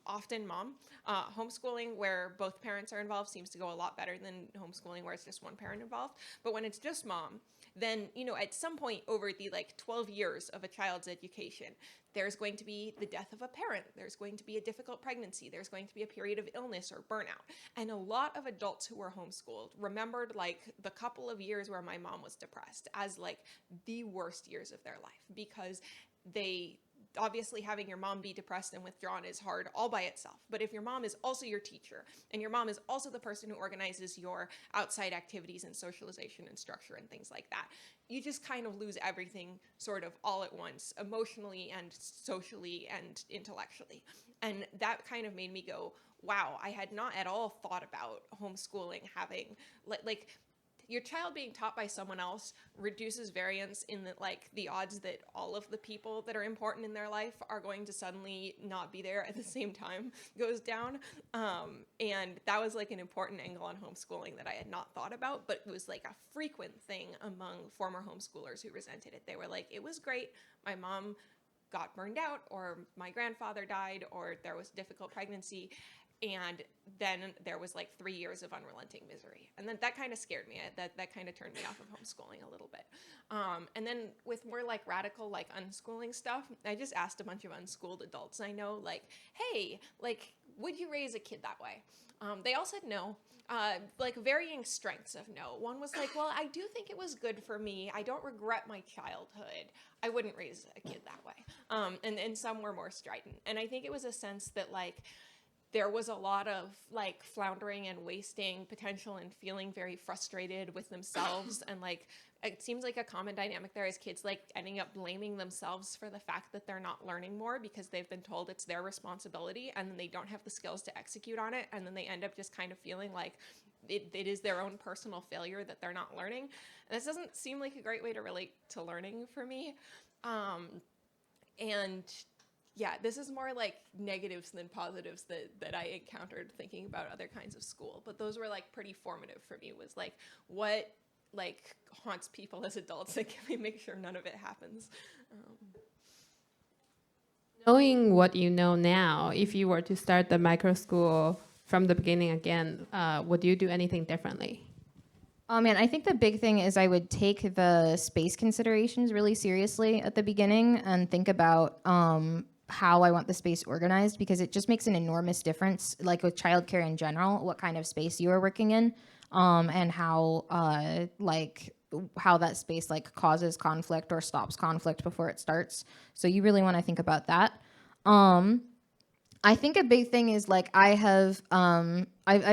often mom. Homeschooling where both parents are involved seems to go a lot better than homeschooling where it's just one parent involved. But when it's just mom, then, you know, at some point over the like 12 years of a child's education, there's going to be the death of a parent. There's going to be a difficult pregnancy. There's going to be a period of illness or burnout. And a lot of adults who were homeschooled remembered like the couple of years where my mom was depressed as like the worst years of their life because they obviously having your mom be depressed and withdrawn is hard all by itself. But if your mom is also your teacher and your mom is also the person who organizes your outside activities and socialization and structure and things like that, you just kind of lose everything sort of all at once, emotionally and socially and intellectually. And that kind of made me go, wow, I had not at all thought about homeschooling having like your child being taught by someone else reduces variance in the odds that all of the people that are important in their life are going to suddenly not be there at the same time goes down. And that was like an important angle on homeschooling that I had not thought about, but it was like a frequent thing among former homeschoolers who resented it. They were like, it was great. My mom got burned out, or my grandfather died, or there was a difficult pregnancy. And then there was like 3 years of unrelenting misery. And then that kind of scared me. That kind of turned me off of homeschooling a little bit. And then with more like radical like unschooling stuff, I just asked a bunch of unschooled adults I know, like, hey, like, would you raise a kid that way? They all said no. Like varying strengths of no. One was like, well, I do think it was good for me. I don't regret my childhood. I wouldn't raise a kid that way. And some were more strident. And I think it was a sense that like, there was a lot of like floundering and wasting potential and feeling very frustrated with themselves. And like, it seems like a common dynamic there is kids like ending up blaming themselves for the fact that they're not learning more because they've been told it's their responsibility and then they don't have the skills to execute on it. And then they end up just kind of feeling like it is their own personal failure that they're not learning. And this doesn't seem like a great way to relate to learning for me. And yeah, this is more like negatives than positives that I encountered thinking about other kinds of school. But those were like pretty formative for me, was like what like haunts people as adults that can we make sure none of it happens. Knowing what you know now, if you were to start the Microschool from the beginning again, would you do anything differently? Oh man, I think the big thing is I would take the space considerations really seriously at the beginning and think about how I want the space organized, because it just makes an enormous difference, like with childcare in general, what kind of space you are working in, and how that space like causes conflict or stops conflict before it starts. So you really want to think about that. I think a big thing is like I've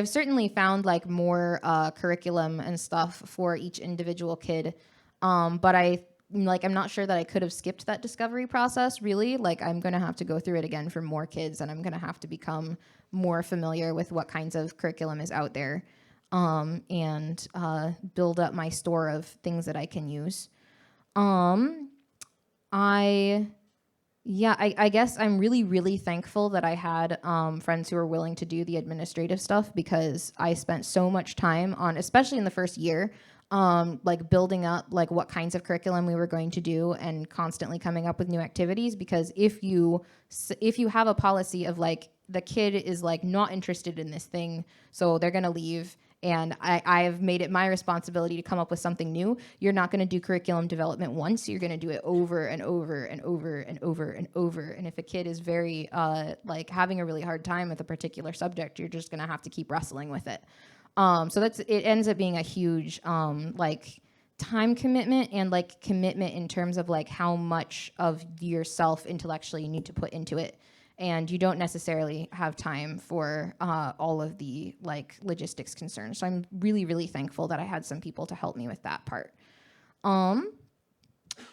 certainly found like more curriculum and stuff for each individual kid, but I'm not sure that I could have skipped that discovery process, really. Like, I'm going to have to go through it again for more kids, and I'm going to have to become more familiar with what kinds of curriculum is out there, and build up my store of things that I can use. I guess I'm really, really thankful that I had friends who were willing to do the administrative stuff, because I spent so much time on, especially in the first year, like building up like what kinds of curriculum we were going to do and constantly coming up with new activities. Because if you have a policy of like the kid is like not interested in this thing, so they're gonna leave, and I've made it my responsibility to come up with something new, you're not going to do curriculum development once. You're going to do it over and over and over and over and over. And if a kid is very like having a really hard time with a particular subject, you're just going to have to keep wrestling with it. So it ends up being a huge like time commitment, and like commitment in terms of like how much of yourself intellectually you need to put into it. And you don't necessarily have time for all of the like logistics concerns. So I'm really, really thankful that I had some people to help me with that part.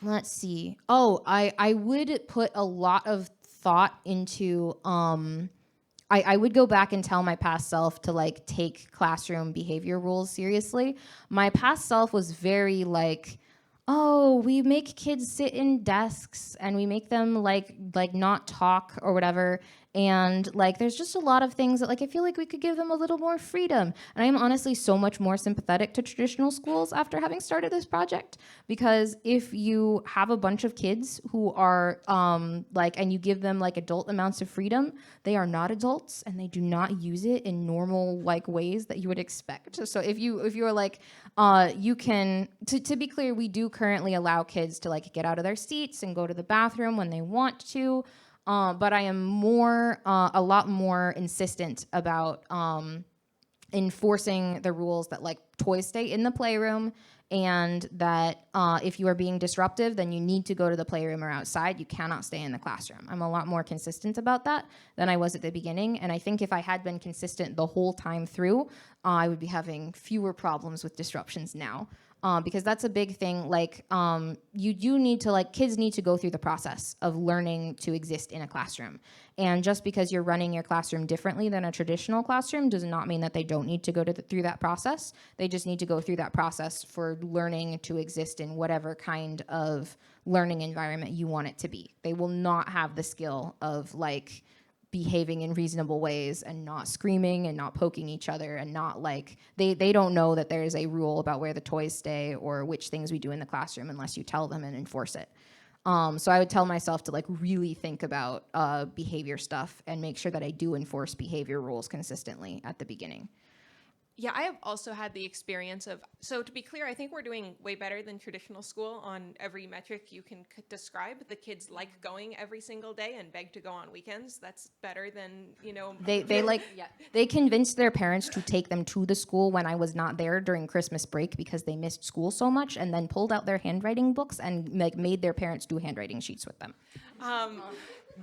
Let's see. Oh, I would put a lot of thought into I would go back and tell my past self to like take classroom behavior rules seriously. My past self was very like, oh, we make kids sit in desks and we make them like not talk or whatever. And like there's just a lot of things that like I feel like we could give them a little more freedom. And I am honestly so much more sympathetic to traditional schools after having started this project, because if you have a bunch of kids who are like, and you give them like adult amounts of freedom, they are not adults and they do not use it in normal like ways that you would expect. So if you're like you can to be clear, we do currently allow kids to like get out of their seats and go to the bathroom when they want to. But I am a lot more insistent about enforcing the rules that like toys stay in the playroom, and that if you are being disruptive, then you need to go to the playroom or outside. You cannot stay in the classroom. I'm a lot more consistent about that than I was at the beginning. And I think if I had been consistent the whole time through, I would be having fewer problems with disruptions now. Because that's a big thing. Like you do need to like kids need to go through the process of learning to exist in a classroom. And just because you're running your classroom differently than a traditional classroom does not mean that they don't need to go through that process. They just need to go through that process for learning to exist in whatever kind of learning environment you want it to be. They will not have the skill of like behaving in reasonable ways and not screaming and not poking each other and not like they don't know that there is a rule about where the toys stay or which things we do in the classroom unless you tell them and enforce it. So I would tell myself to like really think about behavior stuff and make sure that I do enforce behavior rules consistently at the beginning. Yeah, I have also had the experience of, so to be clear, I think we're doing way better than traditional school on every metric you can describe. The kids like going every single day and beg to go on weekends. That's better than, you know. They convinced their parents to take them to the school when I was not there during Christmas break because they missed school so much, and then pulled out their handwriting books and like made their parents do handwriting sheets with them.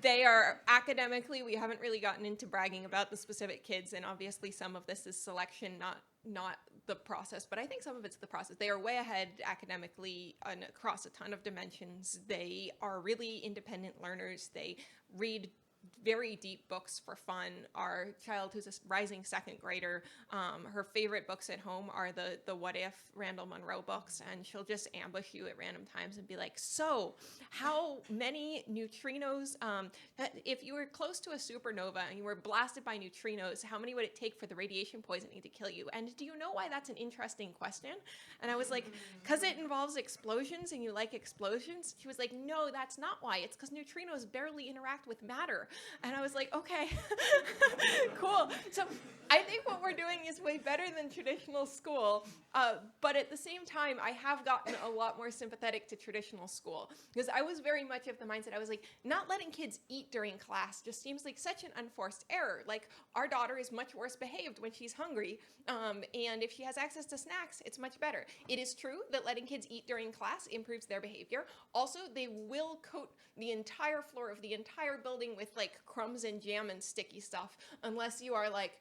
They are academically, we haven't really gotten into bragging about the specific kids, and obviously some of this is selection, not the process, but I think some of it's the process. They are way ahead academically and across a ton of dimensions. They are really independent learners. They read very deep books for fun. Our child, who's a rising second grader, her favorite books at home are the What If Randall Munroe books, and she'll just ambush you at random times and be like, so how many neutrinos, if you were close to a supernova and you were blasted by neutrinos, how many would it take for the radiation poisoning to kill you? And do you know why that's an interesting question? And I was like, because it involves explosions and you like explosions? She was like, no, that's not why. It's because neutrinos barely interact with matter. And I was like, okay, cool. So I think what we're doing is way better than traditional school. But at the same time, I have gotten a lot more sympathetic to traditional school, because I was very much of the mindset, I was like, not letting kids eat during class just seems like such an unforced error. Like, our daughter is much worse behaved when she's hungry. And if she has access to snacks, it's much better. It is true that letting kids eat during class improves their behavior. Also, they will coat the entire floor of the entire building with like crumbs and jam and sticky stuff, unless you are like,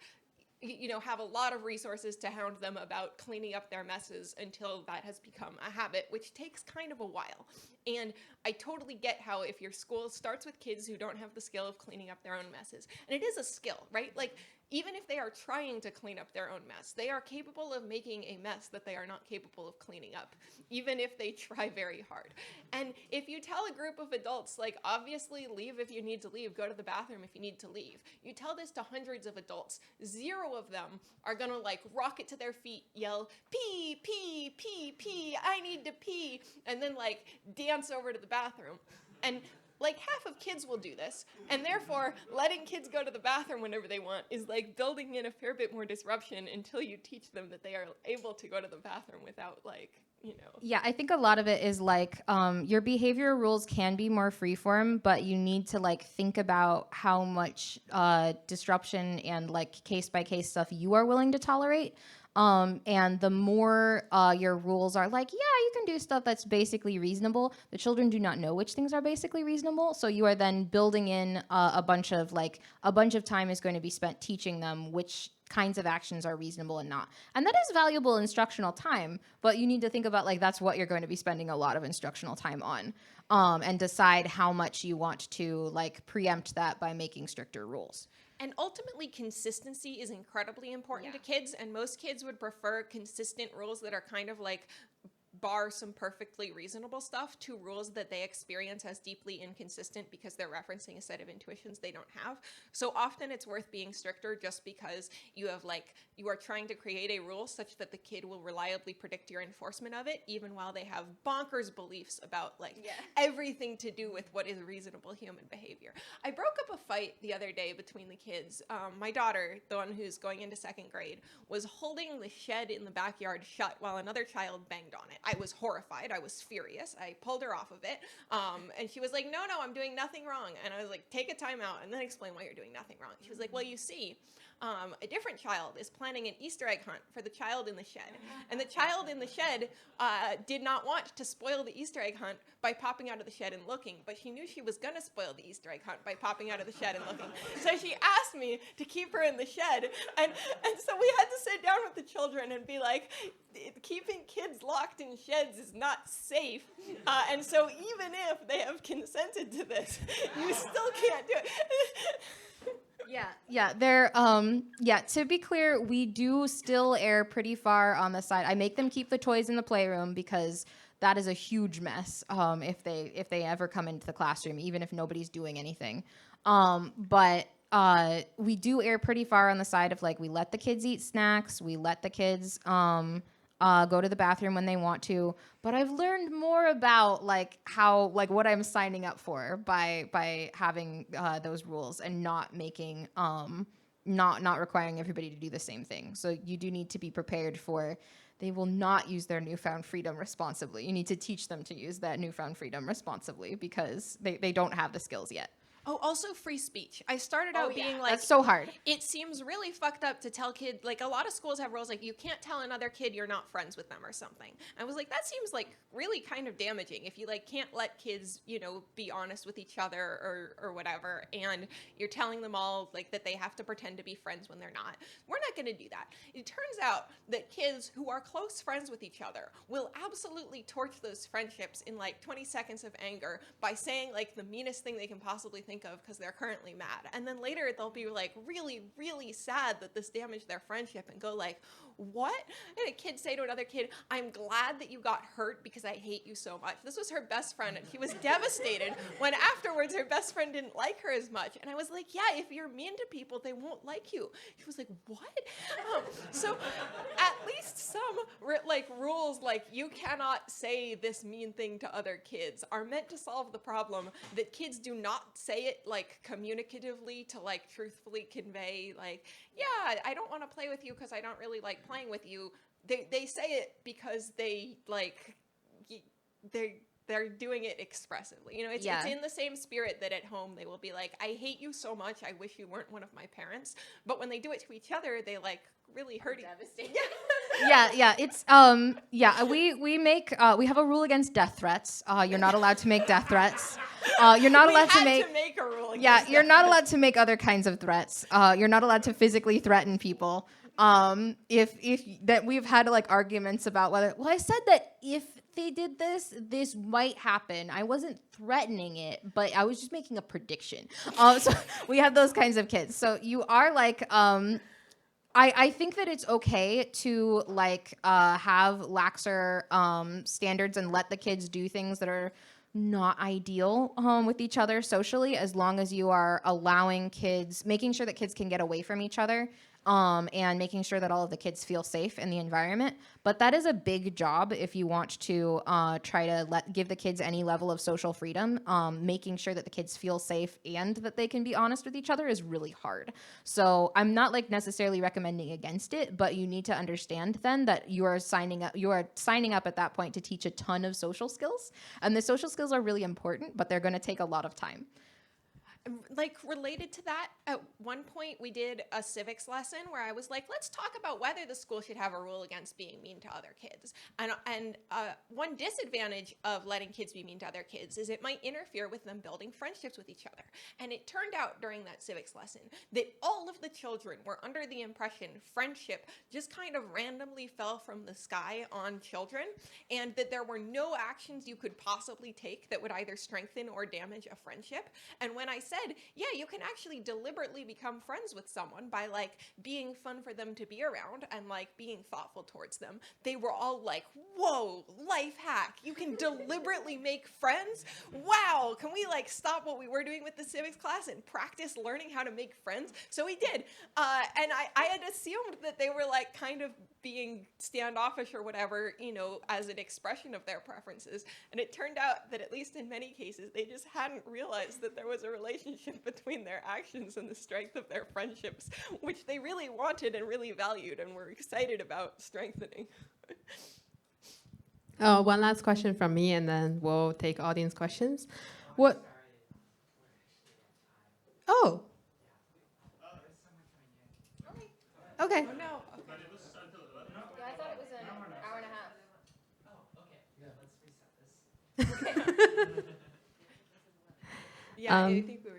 you know, have a lot of resources to hound them about cleaning up their messes until that has become a habit, which takes kind of a while. And I totally get how if your school starts with kids who don't have the skill of cleaning up their own messes, and it is a skill, right? Like, even if they are trying to clean up their own mess, they are capable of making a mess that they are not capable of cleaning up, even if they try very hard. And if you tell a group of adults, like, obviously leave if you need to leave, go to the bathroom if you need to leave, you tell this to hundreds of adults, 0 of them are gonna like rocket to their feet, yell, pee, pee, pee, pee, I need to pee, and then like dance over to the bathroom. And like half of kids will do this, and therefore letting kids go to the bathroom whenever they want is like building in a fair bit more disruption until you teach them that they are able to go to the bathroom without like, you know. Yeah, I think a lot of it is like your behavior rules can be more freeform, but you need to like think about how much disruption and like case by case stuff you are willing to tolerate. And the more your rules are like, yeah, you can do stuff that's basically reasonable, the children do not know which things are basically reasonable. So you are then building in a bunch of time is going to be spent teaching them which kinds of actions are reasonable and not. And that is valuable instructional time, but you need to think about like that's what you're going to be spending a lot of instructional time on. and decide how much you want to like preempt that by making stricter rules. And ultimately, consistency is incredibly important to kids, and most kids would prefer consistent rules that are kind of like bar some perfectly reasonable stuff to rules that they experience as deeply inconsistent because they're referencing a set of intuitions they don't have. So often it's worth being stricter just because you are trying to create a rule such that the kid will reliably predict your enforcement of it, even while they have bonkers beliefs about everything to do with what is reasonable human behavior. I broke up a fight the other day between the kids. My daughter, the one who's going into 2nd grade, was holding the shed in the backyard shut while another child banged on it. I was horrified. I was furious. I pulled her off of it. And she was like, no, I'm doing nothing wrong. And I was like, take a time out and then explain why you're doing nothing wrong. She was like, well, you see, a different child is planning an Easter egg hunt for the child in the shed. And the child in the shed did not want to spoil the Easter egg hunt by popping out of the shed and looking, but she knew she was going to spoil the Easter egg hunt by popping out of the shed and looking. So she asked me to keep her in the shed. And so we had to sit down with the children and be like, keeping kids locked in sheds is not safe. And so even if they have consented to this, you still can't do it. To be clear, we do still err pretty far on the side. I make them keep the toys in the playroom because that is a huge mess if they ever come into the classroom, even if nobody's doing anything. But we do err pretty far on the side of like we let the kids eat snacks, we let the kids go to the bathroom when they want to. But I've learned more about like how like what I'm signing up for by having those rules and not making not requiring everybody to do the same thing. So you do need to be prepared for they will not use their newfound freedom responsibly. You need to teach them to use that newfound freedom responsibly because they don't have the skills yet. Oh, also free speech. I started out being like, that's so hard. It seems really fucked up to tell kids, like a lot of schools have rules like you can't tell another kid you're not friends with them or something. I was like, that seems like really kind of damaging if you like can't let kids, be honest with each other or whatever, and you're telling them all like that they have to pretend to be friends when they're not. We're not going to do that. It turns out that kids who are close friends with each other will absolutely torch those friendships in like 20 seconds of anger by saying like the meanest thing they can possibly think of because they're currently mad. And then later they'll be like really, really sad that this damaged their friendship and go like, what? And a kid say to another kid, I'm glad that you got hurt because I hate you so much. This was her best friend and she was devastated when afterwards her best friend didn't like her as much. And I was like, yeah, if you're mean to people, they won't like you. She was like, what? So at least some rules like you cannot say this mean thing to other kids are meant to solve the problem that kids do not say it like communicatively to like truthfully convey like, yeah, I don't want to play with you because I don't really like playing with you. They say it because they like they're doing it expressively. It's in the same spirit that at home they will be like, I hate you so much, I wish you weren't one of my parents. But when they do it to each other, they like really hurt devastating. It's we have a rule against death threats. You're not allowed to make death threats. You're not allowed to make a rule against you're not allowed to make other kinds of threats. You're not allowed to physically threaten people. If that we've had like arguments about whether I said that if they did this might happen. I wasn't threatening it, but I was just making a prediction. So we have those kinds of kids. So you are like I think that it's okay to like have laxer standards and let the kids do things that are not ideal with each other socially, as long as you are allowing kids, making sure that kids can get away from each other and making sure that all of the kids feel safe in the environment. But that is a big job if you want to try to give the kids any level of social freedom. Making sure that the kids feel safe and that they can be honest with each other is really hard. So I'm not like necessarily recommending against it, but you need to understand then that you are signing up at that point to teach a ton of social skills. And the social skills are really important, but they're going to take a lot of time. Like related to that, at one point we did a civics lesson where I was like, let's talk about whether the school should have a rule against being mean to other kids. And one disadvantage of letting kids be mean to other kids is it might interfere with them building friendships with each other. And it turned out during that civics lesson that all of the children were under the impression friendship just kind of randomly fell from the sky on children, and that there were no actions you could possibly take that would either strengthen or damage a friendship. And when I said, yeah, you can actually deliberately become friends with someone by like being fun for them to be around and like being thoughtful towards them, they were all like, whoa, life hack. You can deliberately make friends? Wow, can we like stop what we were doing with the civics class and practice learning how to make friends? So we did. And I had assumed that they were like kind of being standoffish or whatever, you know, as an expression of their preferences. And it turned out that at least in many cases, they just hadn't realized that there was a relationship between their actions and the strength of their friendships, which they really wanted and really valued and were excited about strengthening. Oh, one last question from me, and then we'll take audience questions. What? Oh. Okay. Oh no. Yeah, I thought it was an hour and a half. Yeah, I Um, think we were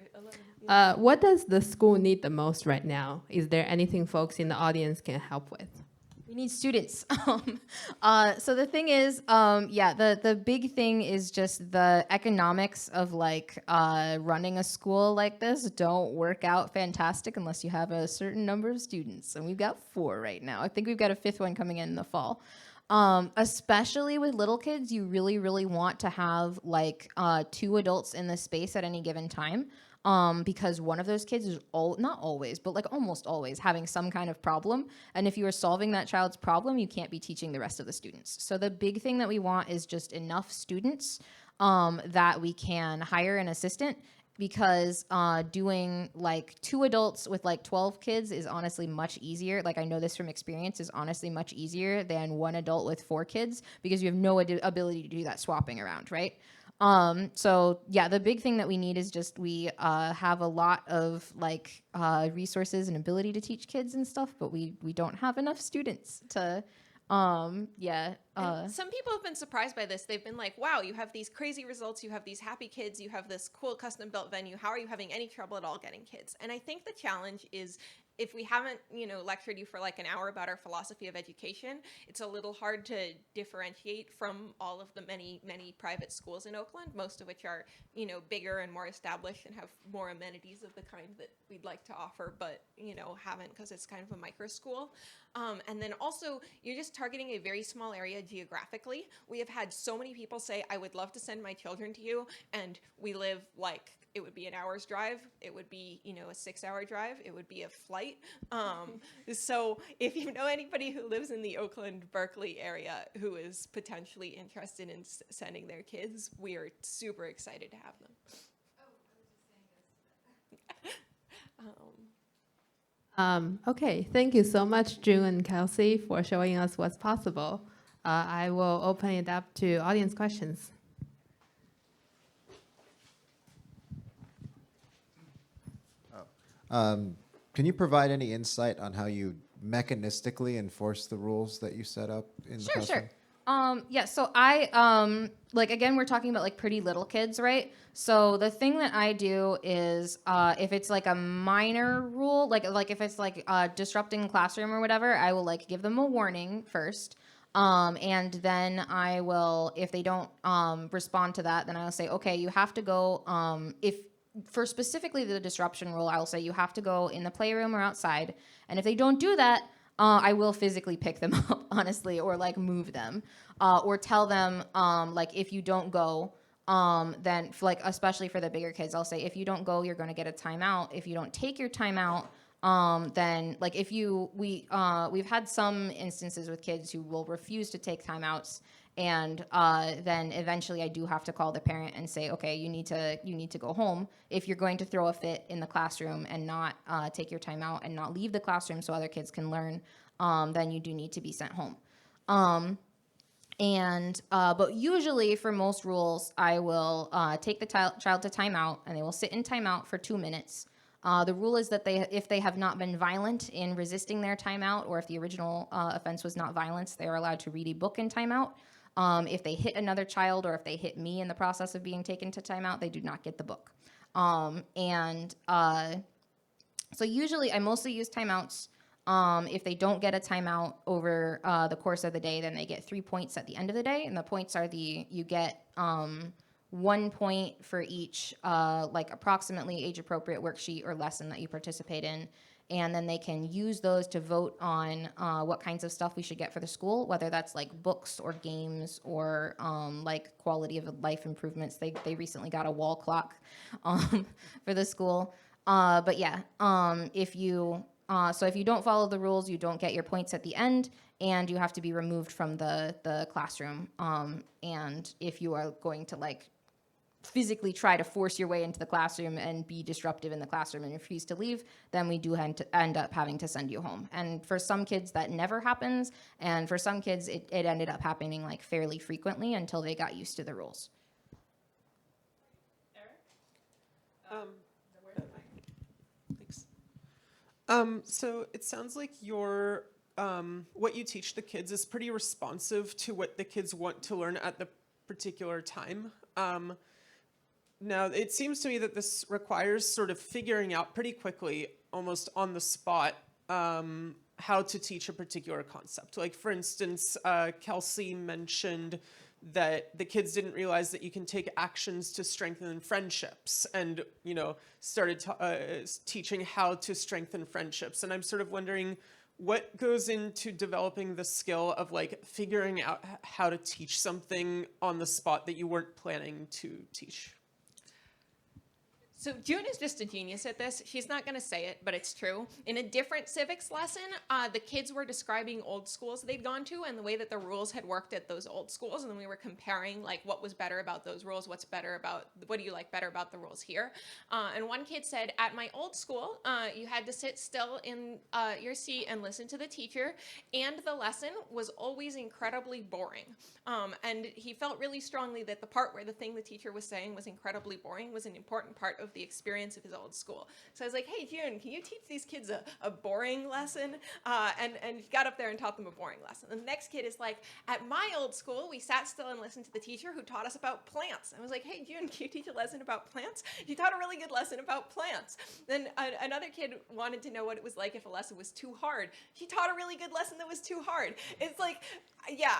11. What does the school need the most right now? Is there anything folks in the audience can help with? We need students. So the thing is, the big thing is just the economics of like running a school like this don't work out fantastic unless you have a certain number of students. And we've got 4 right now. I think we've got a 5th one coming in the fall. Especially with little kids, you really, really want to have like 2 adults in the space at any given time. Because one of those kids is not always, but like almost always having some kind of problem. And if you are solving that child's problem, you can't be teaching the rest of the students. So the big thing that we want is just enough students that we can hire an assistant, because doing like 2 adults with like 12 kids is honestly much easier. Like I know this from experience, is honestly much easier than 1 adult with 4 kids, because you have no ability to do that swapping around, right? So yeah, the big thing that we need is just we have a lot of like resources and ability to teach kids and stuff, but we don't have enough students to And some people have been surprised by this. They've been like, wow, you have these crazy results, you have these happy kids, you have this cool custom built venue. How are you having any trouble at all getting kids? And I think the challenge is, if we haven't, you know, lectured you for like an hour about our philosophy of education, it's a little hard to differentiate from all of the many, many private schools in Oakland, most of which are, you know, bigger and more established and have more amenities of the kind that we'd like to offer, but, you know, haven't, because it's kind of a micro school. And then also, you're just targeting a very small area geographically. We have had so many people say, I would love to send my children to you, and we live like, it would be an hour's drive, it would be, you know, a 6-hour drive, it would be a flight. So if you know anybody who lives in the Oakland, Berkeley area who is potentially interested in sending their kids, we are super excited to have them. Okay, thank you so much, June and Kelsey, for showing us what's possible. I will open it up to audience questions. Can you provide any insight on how you mechanistically enforce the rules that you set up in the classroom? Sure. Yeah, so I, like, again, we're talking about like pretty little kids, right? So the thing that I do is if it's like a minor rule, like if it's like disrupting the classroom or whatever, I will like give them a warning first. And then I will, if they don't respond to that, then I'll say, okay, you have to go, for specifically the disruption rule, I will say you have to go in the playroom or outside. And if they don't do that, I will physically pick them up, honestly, or like move them, or tell them like if you don't go, then like especially for the bigger kids, I'll say if you don't go, you're going to get a timeout. If you don't take your timeout, then like if we've had some instances with kids who will refuse to take timeouts. And then eventually I do have to call the parent and say, okay, you need to go home. If you're going to throw a fit in the classroom and not take your time out and not leave the classroom so other kids can learn, then you do need to be sent home. And but usually for most rules, I will take the child to timeout, and they will sit in timeout for 2 minutes. The rule is that if they have not been violent in resisting their timeout, or if the original offense was not violence, they are allowed to read a book in timeout. If they hit another child, or if they hit me in the process of being taken to timeout, they do not get the book. So usually I mostly use timeouts. If they don't get a timeout over the course of the day, then they get 3 points at the end of the day. And the points are you get 1 point for each like approximately age-appropriate worksheet or lesson that you participate in. And then they can use those to vote on what kinds of stuff we should get for the school, whether that's like books or games or like quality of life improvements. They recently got a wall clock for the school. But yeah, if you don't follow the rules, you don't get your points at the end, and you have to be removed from the classroom. And if you are going to like physically try to force your way into the classroom and be disruptive in the classroom and refuse to leave, then we do end up having to send you home. And for some kids that never happens, and for some kids it ended up happening like fairly frequently until they got used to the rules. Thanks. So it sounds like your what you teach the kids is pretty responsive to what the kids want to learn at the particular time. Now, it seems to me that this requires sort of figuring out pretty quickly, almost on the spot, how to teach a particular concept. Like, for instance, Kelsey mentioned that the kids didn't realize that you can take actions to strengthen friendships, and, you know, started teaching how to strengthen friendships. And I'm sort of wondering what goes into developing the skill of like figuring out how to teach something on the spot that you weren't planning to teach. So June is just a genius at this. She's not going to say it, but it's true. In a different civics lesson, the kids were describing old schools they'd gone to and the way that the rules had worked at those old schools, and then we were comparing like what was better about those rules, what do you like better about the rules here? And one kid said, at my old school, you had to sit still in your seat and listen to the teacher, and the lesson was always incredibly boring. And he felt really strongly that the part where the thing the teacher was saying was incredibly boring was an important part of the experience of his old school. So I was like, hey, June, can you teach these kids a boring lesson? And he got up there and taught them a boring lesson. And the next kid is like, at my old school, we sat still and listened to the teacher who taught us about plants. I was like, hey, June, can you teach a lesson about plants? She taught a really good lesson about plants. Then another kid wanted to know what it was like if a lesson was too hard. She taught a really good lesson that was too hard. It's like, yeah,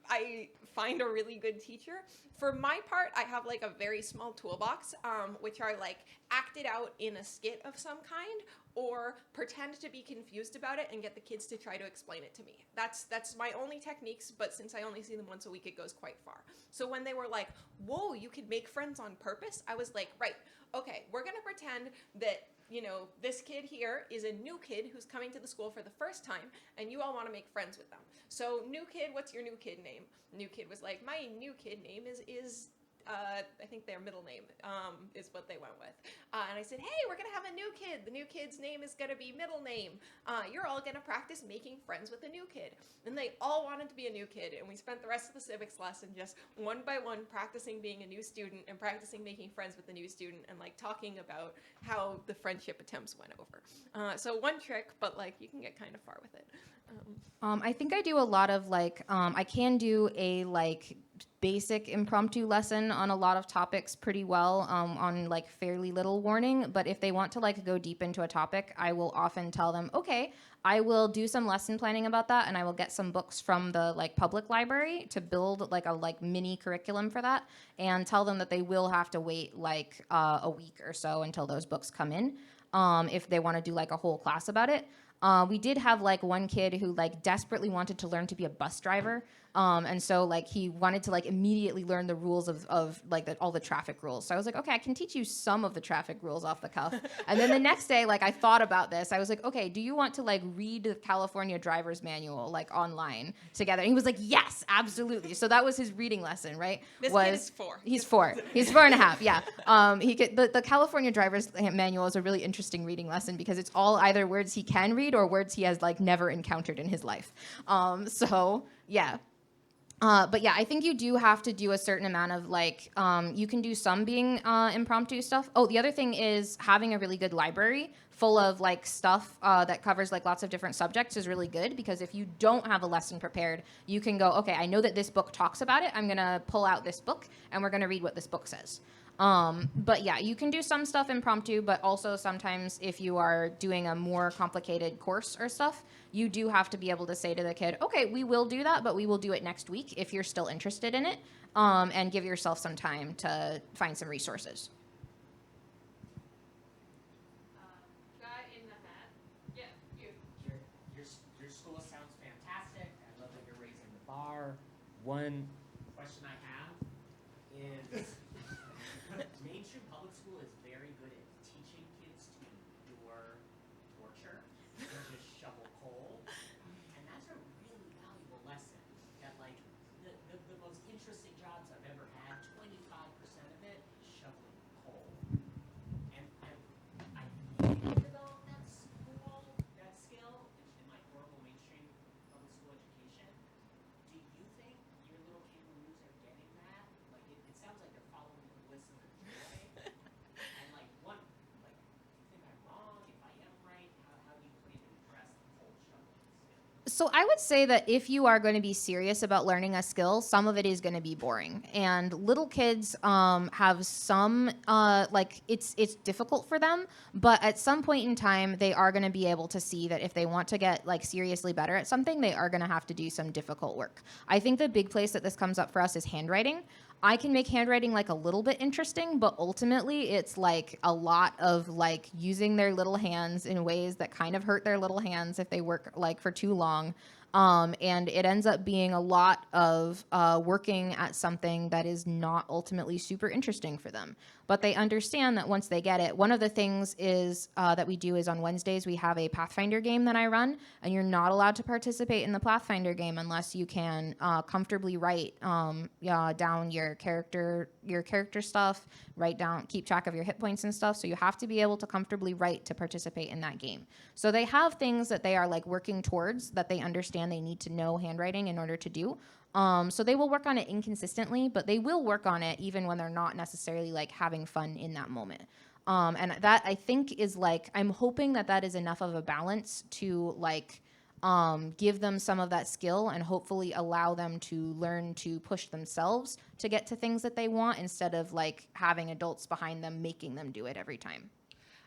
I find a really good teacher. For my part, I have like a very small toolbox, which are like acted out in a skit of some kind, or pretend to be confused about it and get the kids to try to explain it to me. That's my only techniques, but since I only see them once a week, it goes quite far. So when they were like, whoa, you could make friends on purpose, I was like, right, okay, we're gonna pretend that, you know, this kid here is a new kid who's coming to the school for the first time, and you all want to make friends with them. So, new kid, what's your new kid name? New kid was like, my new kid name is I think their middle name is what they went with. And I said, hey, we're going to have a new kid. The new kid's name is going to be middle name. You're all going to practice making friends with a new kid. And they all wanted to be a new kid. And we spent the rest of the civics lesson just one by one practicing being a new student and practicing making friends with the new student and like talking about how the friendship attempts went over. So one trick, but like you can get kind of far with it. I think I do a lot of like, I can do a like basic impromptu lesson on a lot of topics pretty well on like fairly little warning. But if they want to like go deep into a topic, I will often tell them, okay, I will do some lesson planning about that, and I will get some books from the like public library to build like a like mini curriculum for that, and tell them that they will have to wait like a week or so until those books come in if they want to do like a whole class about it. We did have like one kid who like desperately wanted to learn to be a bus driver. And so like he wanted to like immediately learn the rules of like all the traffic rules. So I was like, okay, I can teach you some of the traffic rules off the cuff. And then the next day, like I thought about this. I was like, okay, do you want to like read the California driver's manual like online together? And he was like, yes, absolutely. So that was his reading lesson, right? This kid is 4. He's 4. He's 4.5. Yeah. The California driver's manual is a really interesting reading lesson because it's all either words he can read or words he has like never encountered in his life. So yeah. But yeah, I think you do have to do a certain amount of like, you can do some being impromptu stuff. Oh, the other thing is having a really good library full of like stuff that covers like lots of different subjects is really good, because if you don't have a lesson prepared, you can go, okay, I know that this book talks about it. I'm going to pull out this book and we're going to read what this book says. But yeah, you can do some stuff impromptu, but also sometimes if you are doing a more complicated course or stuff, you do have to be able to say to the kid, okay, we will do that, but we will do it next week if you're still interested in it, and give yourself some time to find some resources. Guy in the hat. Yeah, you. Your school sounds fantastic. I love that you're raising the bar. One question I have is, mainstream public school is very good at teaching kids to endure torture and just shovel coal. And that's a really valuable lesson. That like the most interesting jobs I've ever had, 25% of it is shoveling coal. And I think I developed that skill in my horrible mainstream public school education. Do you think your little kangaroos are getting that? Like it sounds like they're following the wisdom and joy. And like do you think I'm wrong? If I am right, how do you plan to address the coal shoveling skill? So I would say that if you are going to be serious about learning a skill, some of it is going to be boring. And little kids have some like it's difficult for them, but at some point in time they are going to be able to see that if they want to get like seriously better at something, they are going to have to do some difficult work. I think the big place that this comes up for us is handwriting. I can make handwriting like a little bit interesting, but ultimately it's like a lot of like using their little hands in ways that kind of hurt their little hands if they work like for too long. And it ends up being a lot of working at something that is not ultimately super interesting for them. But they understand that once they get it, one of the things is that we do is on Wednesdays we have a Pathfinder game that I run, and you're not allowed to participate in the Pathfinder game unless you can comfortably write down your character stuff, keep track of your hit points and stuff. So you have to be able to comfortably write to participate in that game. So they have things that they are like working towards that they understand they need to know handwriting in order to do. So they will work on it inconsistently, but they will work on it even when they're not necessarily like having fun in that moment. And that I think is like, I'm hoping that that is enough of a balance to like give them some of that skill and hopefully allow them to learn to push themselves to get to things that they want instead of like having adults behind them making them do it every time.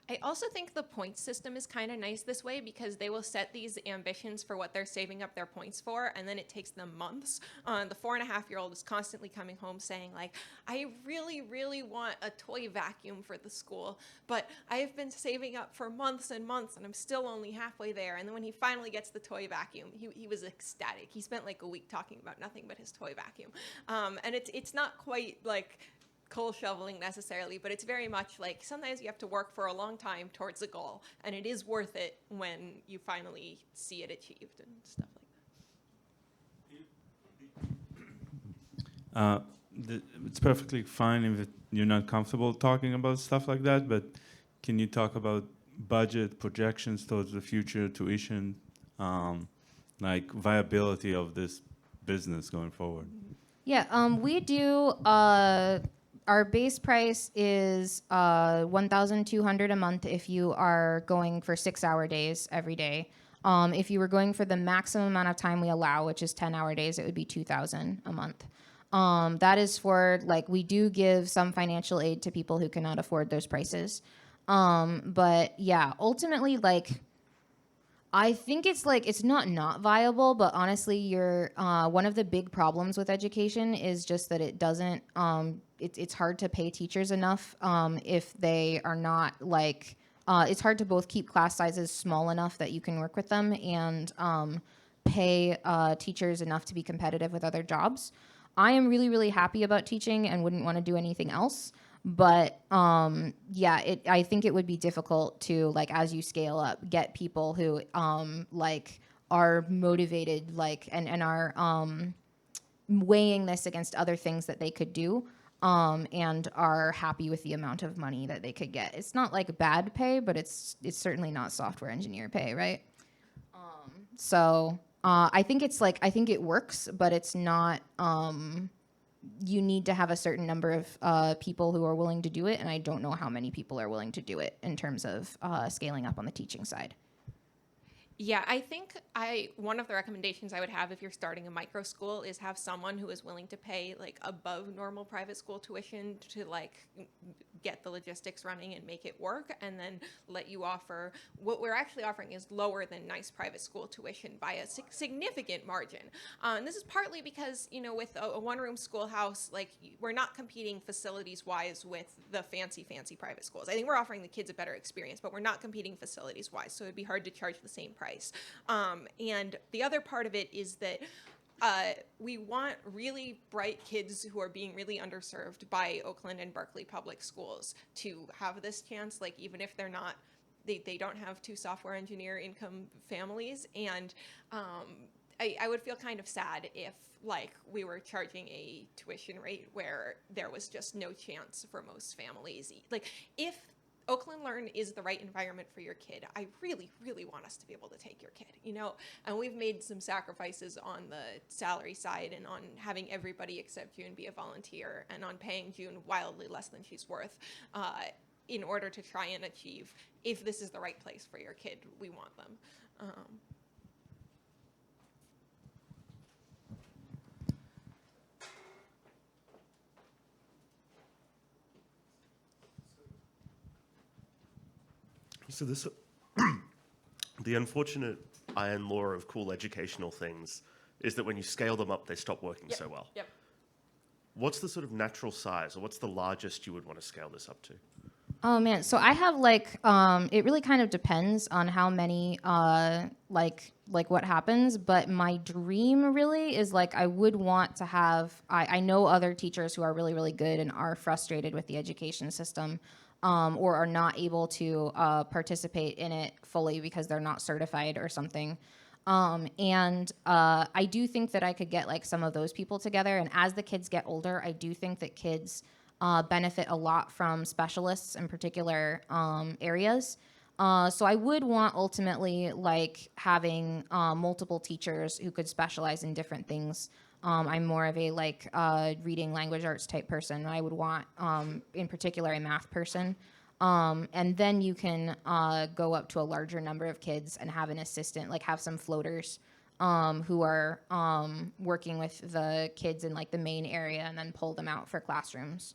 I also think the point system is kind of nice this way, because they will set these ambitions for what they're saving up their points for, and then it takes them months. The 4.5-year-old is constantly coming home saying like, I really, really want a toy vacuum for the school, but I've been saving up for months and months and I'm still only halfway there. And then when he finally gets the toy vacuum, he was ecstatic. He spent like a week talking about nothing but his toy vacuum. And it's not quite like coal shoveling necessarily, but it's very much like sometimes you have to work for a long time towards a goal, and it is worth it when you finally see it achieved and stuff like that. It's perfectly fine if you're not comfortable talking about stuff like that, but can you talk about budget projections towards the future, tuition, like viability of this business going forward? Yeah, we do. Our base price is $1,200 a month if you are going for 6-hour days every day. If you were going for the maximum amount of time we allow, which is 10-hour days, it would be $2,000 a month. That is for like, we do give some financial aid to people who cannot afford those prices. But yeah, ultimately, like, I think it's like, it's not viable, but honestly, you're one of the big problems with education is just that it doesn't, it's hard to pay teachers enough if they are not like, it's hard to both keep class sizes small enough that you can work with them and pay teachers enough to be competitive with other jobs. I am really, really happy about teaching and wouldn't want to do anything else. But yeah, I think it would be difficult to, like, as you scale up, get people who like are motivated, like, and are weighing this against other things that they could do, and are happy with the amount of money that they could get. It's not like bad pay, but it's certainly not software engineer pay, right? So I think it works, but it's not. You need to have a certain number of people who are willing to do it, and I don't know how many people are willing to do it in terms of scaling up on the teaching side. Yeah, I think one of the recommendations I would have if you're starting a micro school is have someone who is willing to pay like above normal private school tuition to like get the logistics running and make it work, and then let you offer what we're actually offering is lower than nice private school tuition by a significant margin. And this is partly because, you know, with a one-room schoolhouse, like we're not competing facilities-wise with the fancy private schools. I think we're offering the kids a better experience, but we're not competing facilities-wise, so it'd be hard to charge the same price. And the other part of it is that we want really bright kids who are being really underserved by Oakland and Berkeley public schools to have this chance, like even if they're not, they don't have two software engineer income families. And I would feel kind of sad if like we were charging a tuition rate where there was just no chance for most families. Like if Oakland Learn is the right environment for your kid, I really, really want us to be able to take your kid, you know? And we've made some sacrifices on the salary side and on having everybody except June be a volunteer and on paying June wildly less than she's worth in order to try and achieve, if this is the right place for your kid, we want them. So this, the unfortunate iron law of cool educational things is that when you scale them up, they stop working so well. Yep. What's the sort of natural size, or what's the largest you would want to scale this up to? Oh man, so I have like it really kind of depends on how many like what happens, but my dream really is like I would want to have I know other teachers who are really, really good and are frustrated with the education system. Or are not able to participate in it fully because they're not certified or something. And I do think that I could get like some of those people together. And as the kids get older, I do think that kids benefit a lot from specialists in particular areas. So I would want ultimately like having multiple teachers who could specialize in different things. I'm more of a like reading language arts type person. I would want, in particular, a math person. And then you can go up to a larger number of kids and have an assistant, like have some floaters who are working with the kids in like the main area and then pull them out for classrooms.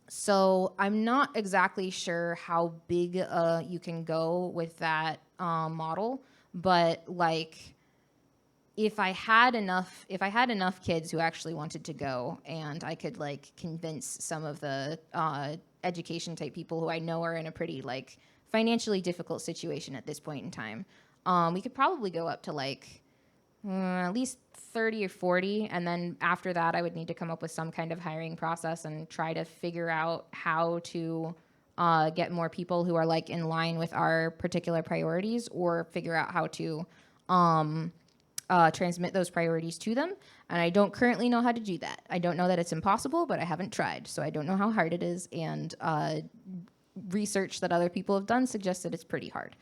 So I'm not exactly sure how big you can go with that model, but like if I had enough kids who actually wanted to go, and I could like convince some of the education type people who I know are in a pretty like financially difficult situation at this point in time, we could probably go up to like at least 30 or 40, and then after that I would need to come up with some kind of hiring process and try to figure out how to get more people who are like in line with our particular priorities, or figure out how to transmit those priorities to them. And I don't currently know how to do that. I don't know that it's impossible, but I haven't tried, so I don't know how hard it is, and research that other people have done suggests that it's pretty hard.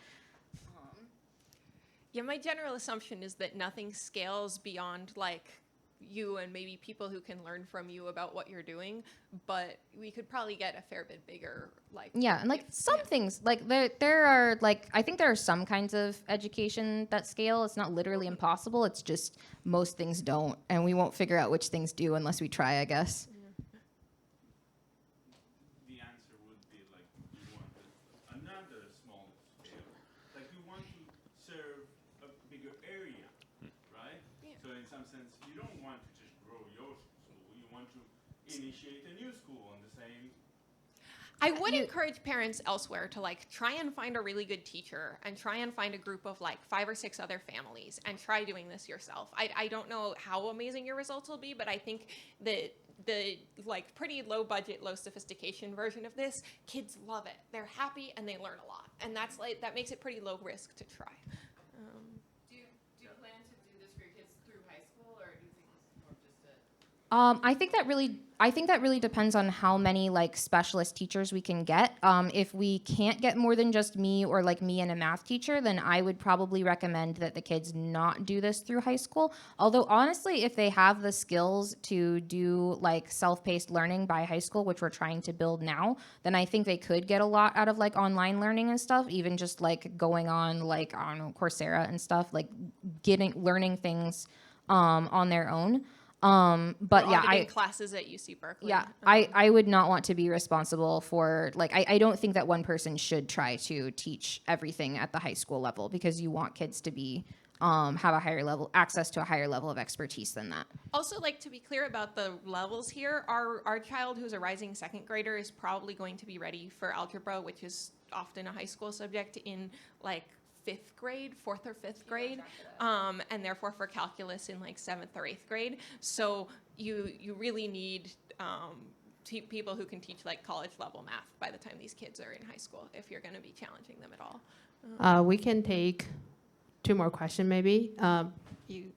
Yeah, my general assumption is that nothing scales beyond like you and maybe people who can learn from you about what you're doing, but we could probably get a fair bit bigger. Like yeah, and like some things, like there are like I think there are some kinds of education that scale. It's not literally impossible. It's just most things don't, and we won't figure out which things do unless we try, I guess. The answer would be like you want another small scale, like you want to serve a bigger area, right? Yeah. So in some sense, you don't want to just grow your school. You want to initiate a new school on the same. I would encourage parents elsewhere to like try and find a really good teacher and try and find a group of like 5 or 6 other families and try doing this yourself. I don't know how amazing your results will be, but I think that the like pretty low budget, low sophistication version of this, kids love it. They're happy and they learn a lot. And that's like, that makes it pretty low risk to try. Do you plan to do this for your kids through high school, or do you think this is more just a... I think that really I think that really depends on how many like specialist teachers we can get. If we can't get more than just me or like me and a math teacher, then I would probably recommend that the kids not do this through high school. Although honestly, if they have the skills to do like self-paced learning by high school, which we're trying to build now, then I think they could get a lot out of like online learning and stuff, even just like going on like, I don't know, Coursera and stuff, like learning things on their own. But Or yeah, auditing classes at UC Berkeley. yeah, I would not want to be responsible for, like, I don't think that one person should try to teach everything at the high school level, because you want kids to be, have a higher level, access to a higher level of expertise than that. Also, like, to be clear about the levels here, our child who's a rising second grader is probably going to be ready for algebra, which is often a high school subject, in like fifth grade, fourth or fifth grade, and therefore for calculus in like seventh or eighth grade. So you really need people who can teach like college level math by the time these kids are in high school, if you're going to be challenging them at all. We can take 2 more questions maybe. You.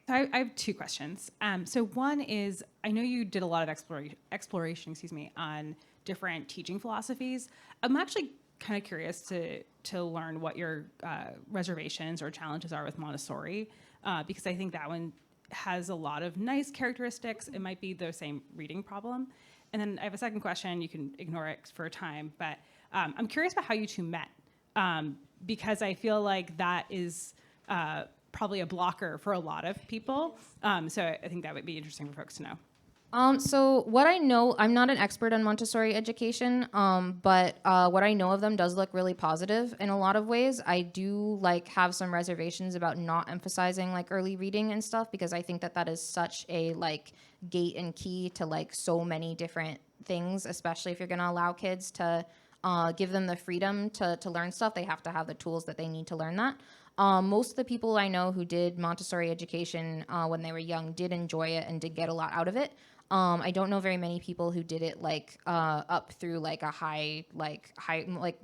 So I have 2 questions. So one is, I know you did a lot of exploration, on different teaching philosophies. I'm actually kind of curious to learn what your reservations or challenges are with Montessori, because I think that one has a lot of nice characteristics. It might be the same reading problem. And then I have a second question. You can ignore it for a time, but I'm curious about how you 2 met, because I feel like that is probably a blocker for a lot of people. So I think that would be interesting for folks to know. So what I know, I'm not an expert on Montessori education, but what I know of them does look really positive in a lot of ways. I do like have some reservations about not emphasizing like early reading and stuff, because I think that is such a like gate and key to like so many different things, especially if you're going to allow kids to give them the freedom to learn stuff. They have to have the tools that they need to learn that. Most of the people I know who did Montessori education when they were young did enjoy it and did get a lot out of it. I don't know very many people who did it like up through like a high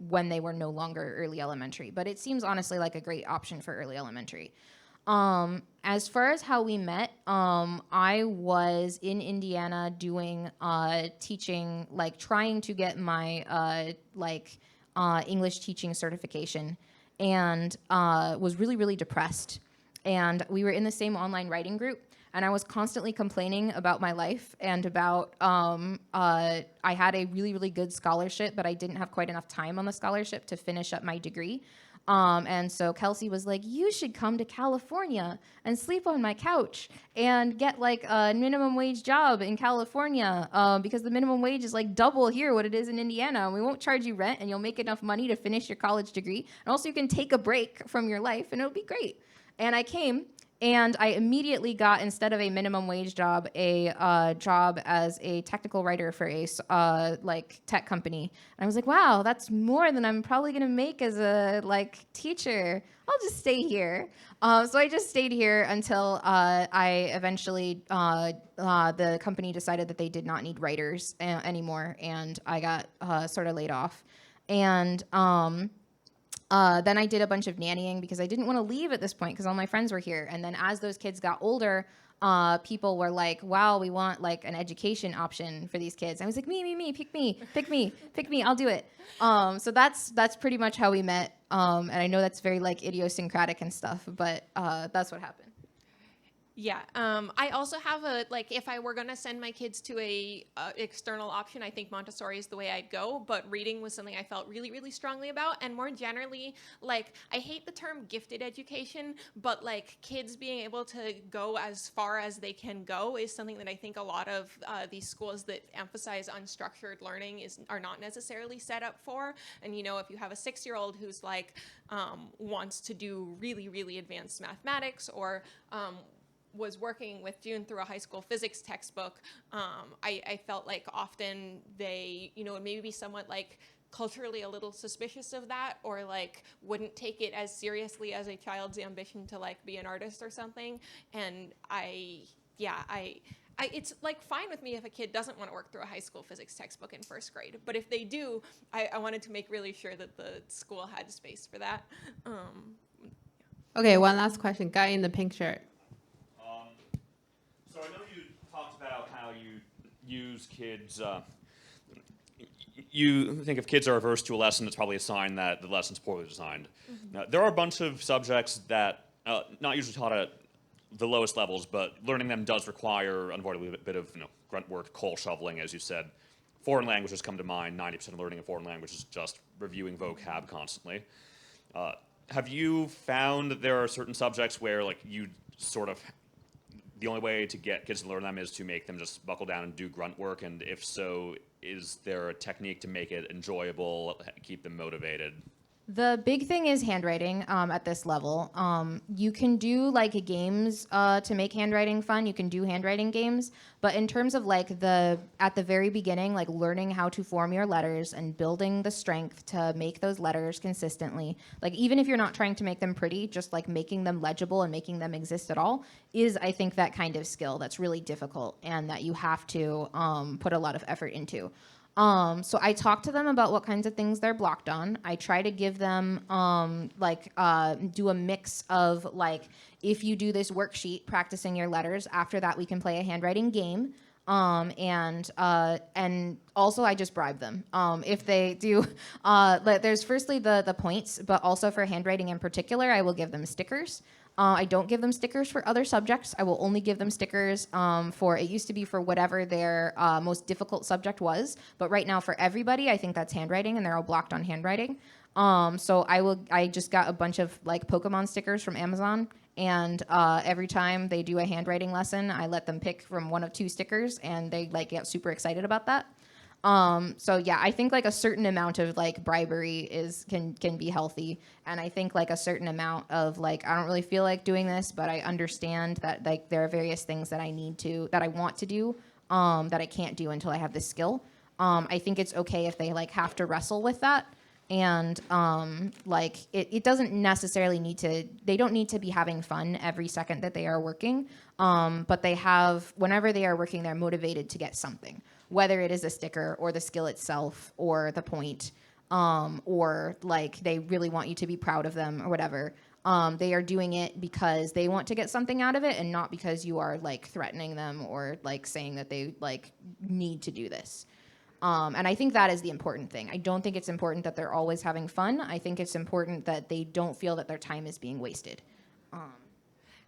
when they were no longer early elementary. But it seems honestly like a great option for early elementary. As far as how we met, I was in Indiana doing teaching, like trying to get my English teaching certification, and was really, really depressed. And we were in the same online writing group, and I was constantly complaining about my life and about I had a really, really good scholarship, but I didn't have quite enough time on the scholarship to finish up my degree. And so Kelsey was like, you should come to California and sleep on my couch and get like a minimum wage job in California, because the minimum wage is like double here what it is in Indiana. And we won't charge you rent, and you'll make enough money to finish your college degree. And also you can take a break from your life, and it'll be great. And I came, and I immediately got, instead of a minimum wage job, a job as a technical writer for a tech company. And I was like, wow, that's more than I'm probably gonna make as a teacher. I'll just stay here. So I just stayed here until I eventually, the company decided that they did not need writers anymore, and I got sort of laid off. And then I did a bunch of nannying because I didn't want to leave at this point because all my friends were here. And then as those kids got older, people were like, wow, we want like an education option for these kids. I was like, me, pick me, I'll do it. So that's pretty much how we met. And I know that's very like idiosyncratic and stuff, but that's what happened. Yeah, I also have if I were gonna send my kids to a external option, I think Montessori is the way I'd go, but reading was something I felt really, really strongly about. And more generally, I hate the term gifted education, but kids being able to go as far as they can go is something that I think a lot of these schools that emphasize unstructured learning are not necessarily set up for. And if you have a 6-year-old who's wants to do really, really advanced mathematics, or was working with June through a high school physics textbook, I felt like often they, would maybe be somewhat culturally a little suspicious of that, or wouldn't take it as seriously as a child's ambition to be an artist or something. And I it's like fine with me if a kid doesn't want to work through a high school physics textbook in first grade. But if they do, I wanted to make really sure that the school had space for that. Okay, one last question. Guy in the pink shirt. So I know you talked about how you use kids. You think if kids are averse to a lesson, it's probably a sign that the lesson's poorly designed. Now, there are a bunch of subjects that not usually taught at the lowest levels, but learning them does require unavoidably a bit of grunt work, coal shoveling, as you said. Foreign languages come to mind. 90% of learning a foreign language is just reviewing vocab constantly. Have you found that there are certain subjects where you sort of the only way to get kids to learn them is to make them just buckle down and do grunt work? And if so, is there a technique to make it enjoyable, keep them motivated? The big thing is handwriting at this level. You can do games to make handwriting fun. You can do handwriting games, but in terms of at the very beginning, learning how to form your letters and building the strength to make those letters consistently, even if you're not trying to make them pretty, just making them legible and making them exist at all is, I think, that kind of skill that's really difficult and that you have to put a lot of effort into. So I talk to them about what kinds of things they're blocked on. I try to give them, do a mix of, if you do this worksheet, practicing your letters, after that we can play a handwriting game. And also I just bribe them. If they do, there's firstly the points, but also for handwriting in particular, I will give them stickers. I don't give them stickers for other subjects. I will only give them stickers it used to be for whatever their most difficult subject was. But right now for everybody, I think that's handwriting, and they're all blocked on handwriting. So I just got a bunch of Pokemon stickers from Amazon. And every time they do a handwriting lesson, I let them pick from one of 2 stickers, and they get super excited about that. So yeah, I think a certain amount of bribery can be healthy, and I think a certain amount of I don't really feel like doing this, but I understand that there are various things that I want to do that I can't do until I have the skill. I think it's okay if they have to wrestle with that, and it doesn't necessarily they don't need to be having fun every second that they are working, but whenever they are working, they're motivated to get something. Whether it is a sticker or the skill itself or the point, or they really want you to be proud of them or whatever. They are doing it because they want to get something out of it, and not because you are threatening them or saying that they need to do this. And I think that is the important thing. I don't think it's important that they're always having fun. I think it's important that they don't feel that their time is being wasted.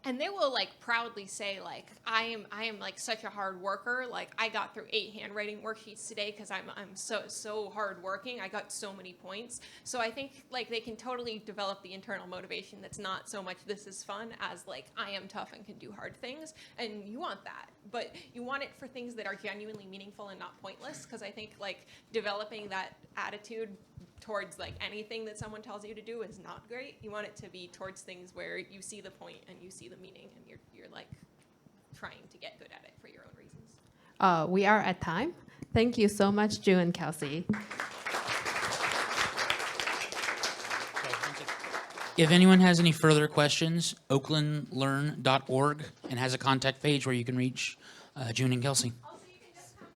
And they will proudly say I am such a hard worker. I got through 8 handwriting worksheets today because I'm so hardworking. I got so many points. So I think they can totally develop the internal motivation that's not so much this is fun as I am tough and can do hard things. And you want that, but you want it for things that are genuinely meaningful and not pointless. Because I think developing that attitude towards anything that someone tells you to do is not great. You want it to be towards things where you see the point and you see the meaning, and you're trying to get good at it for your own reasons. We are at time. Thank you so much, June and Kelsey. If anyone has any further questions, oaklandlearn.org and has a contact page where you can reach June and Kelsey.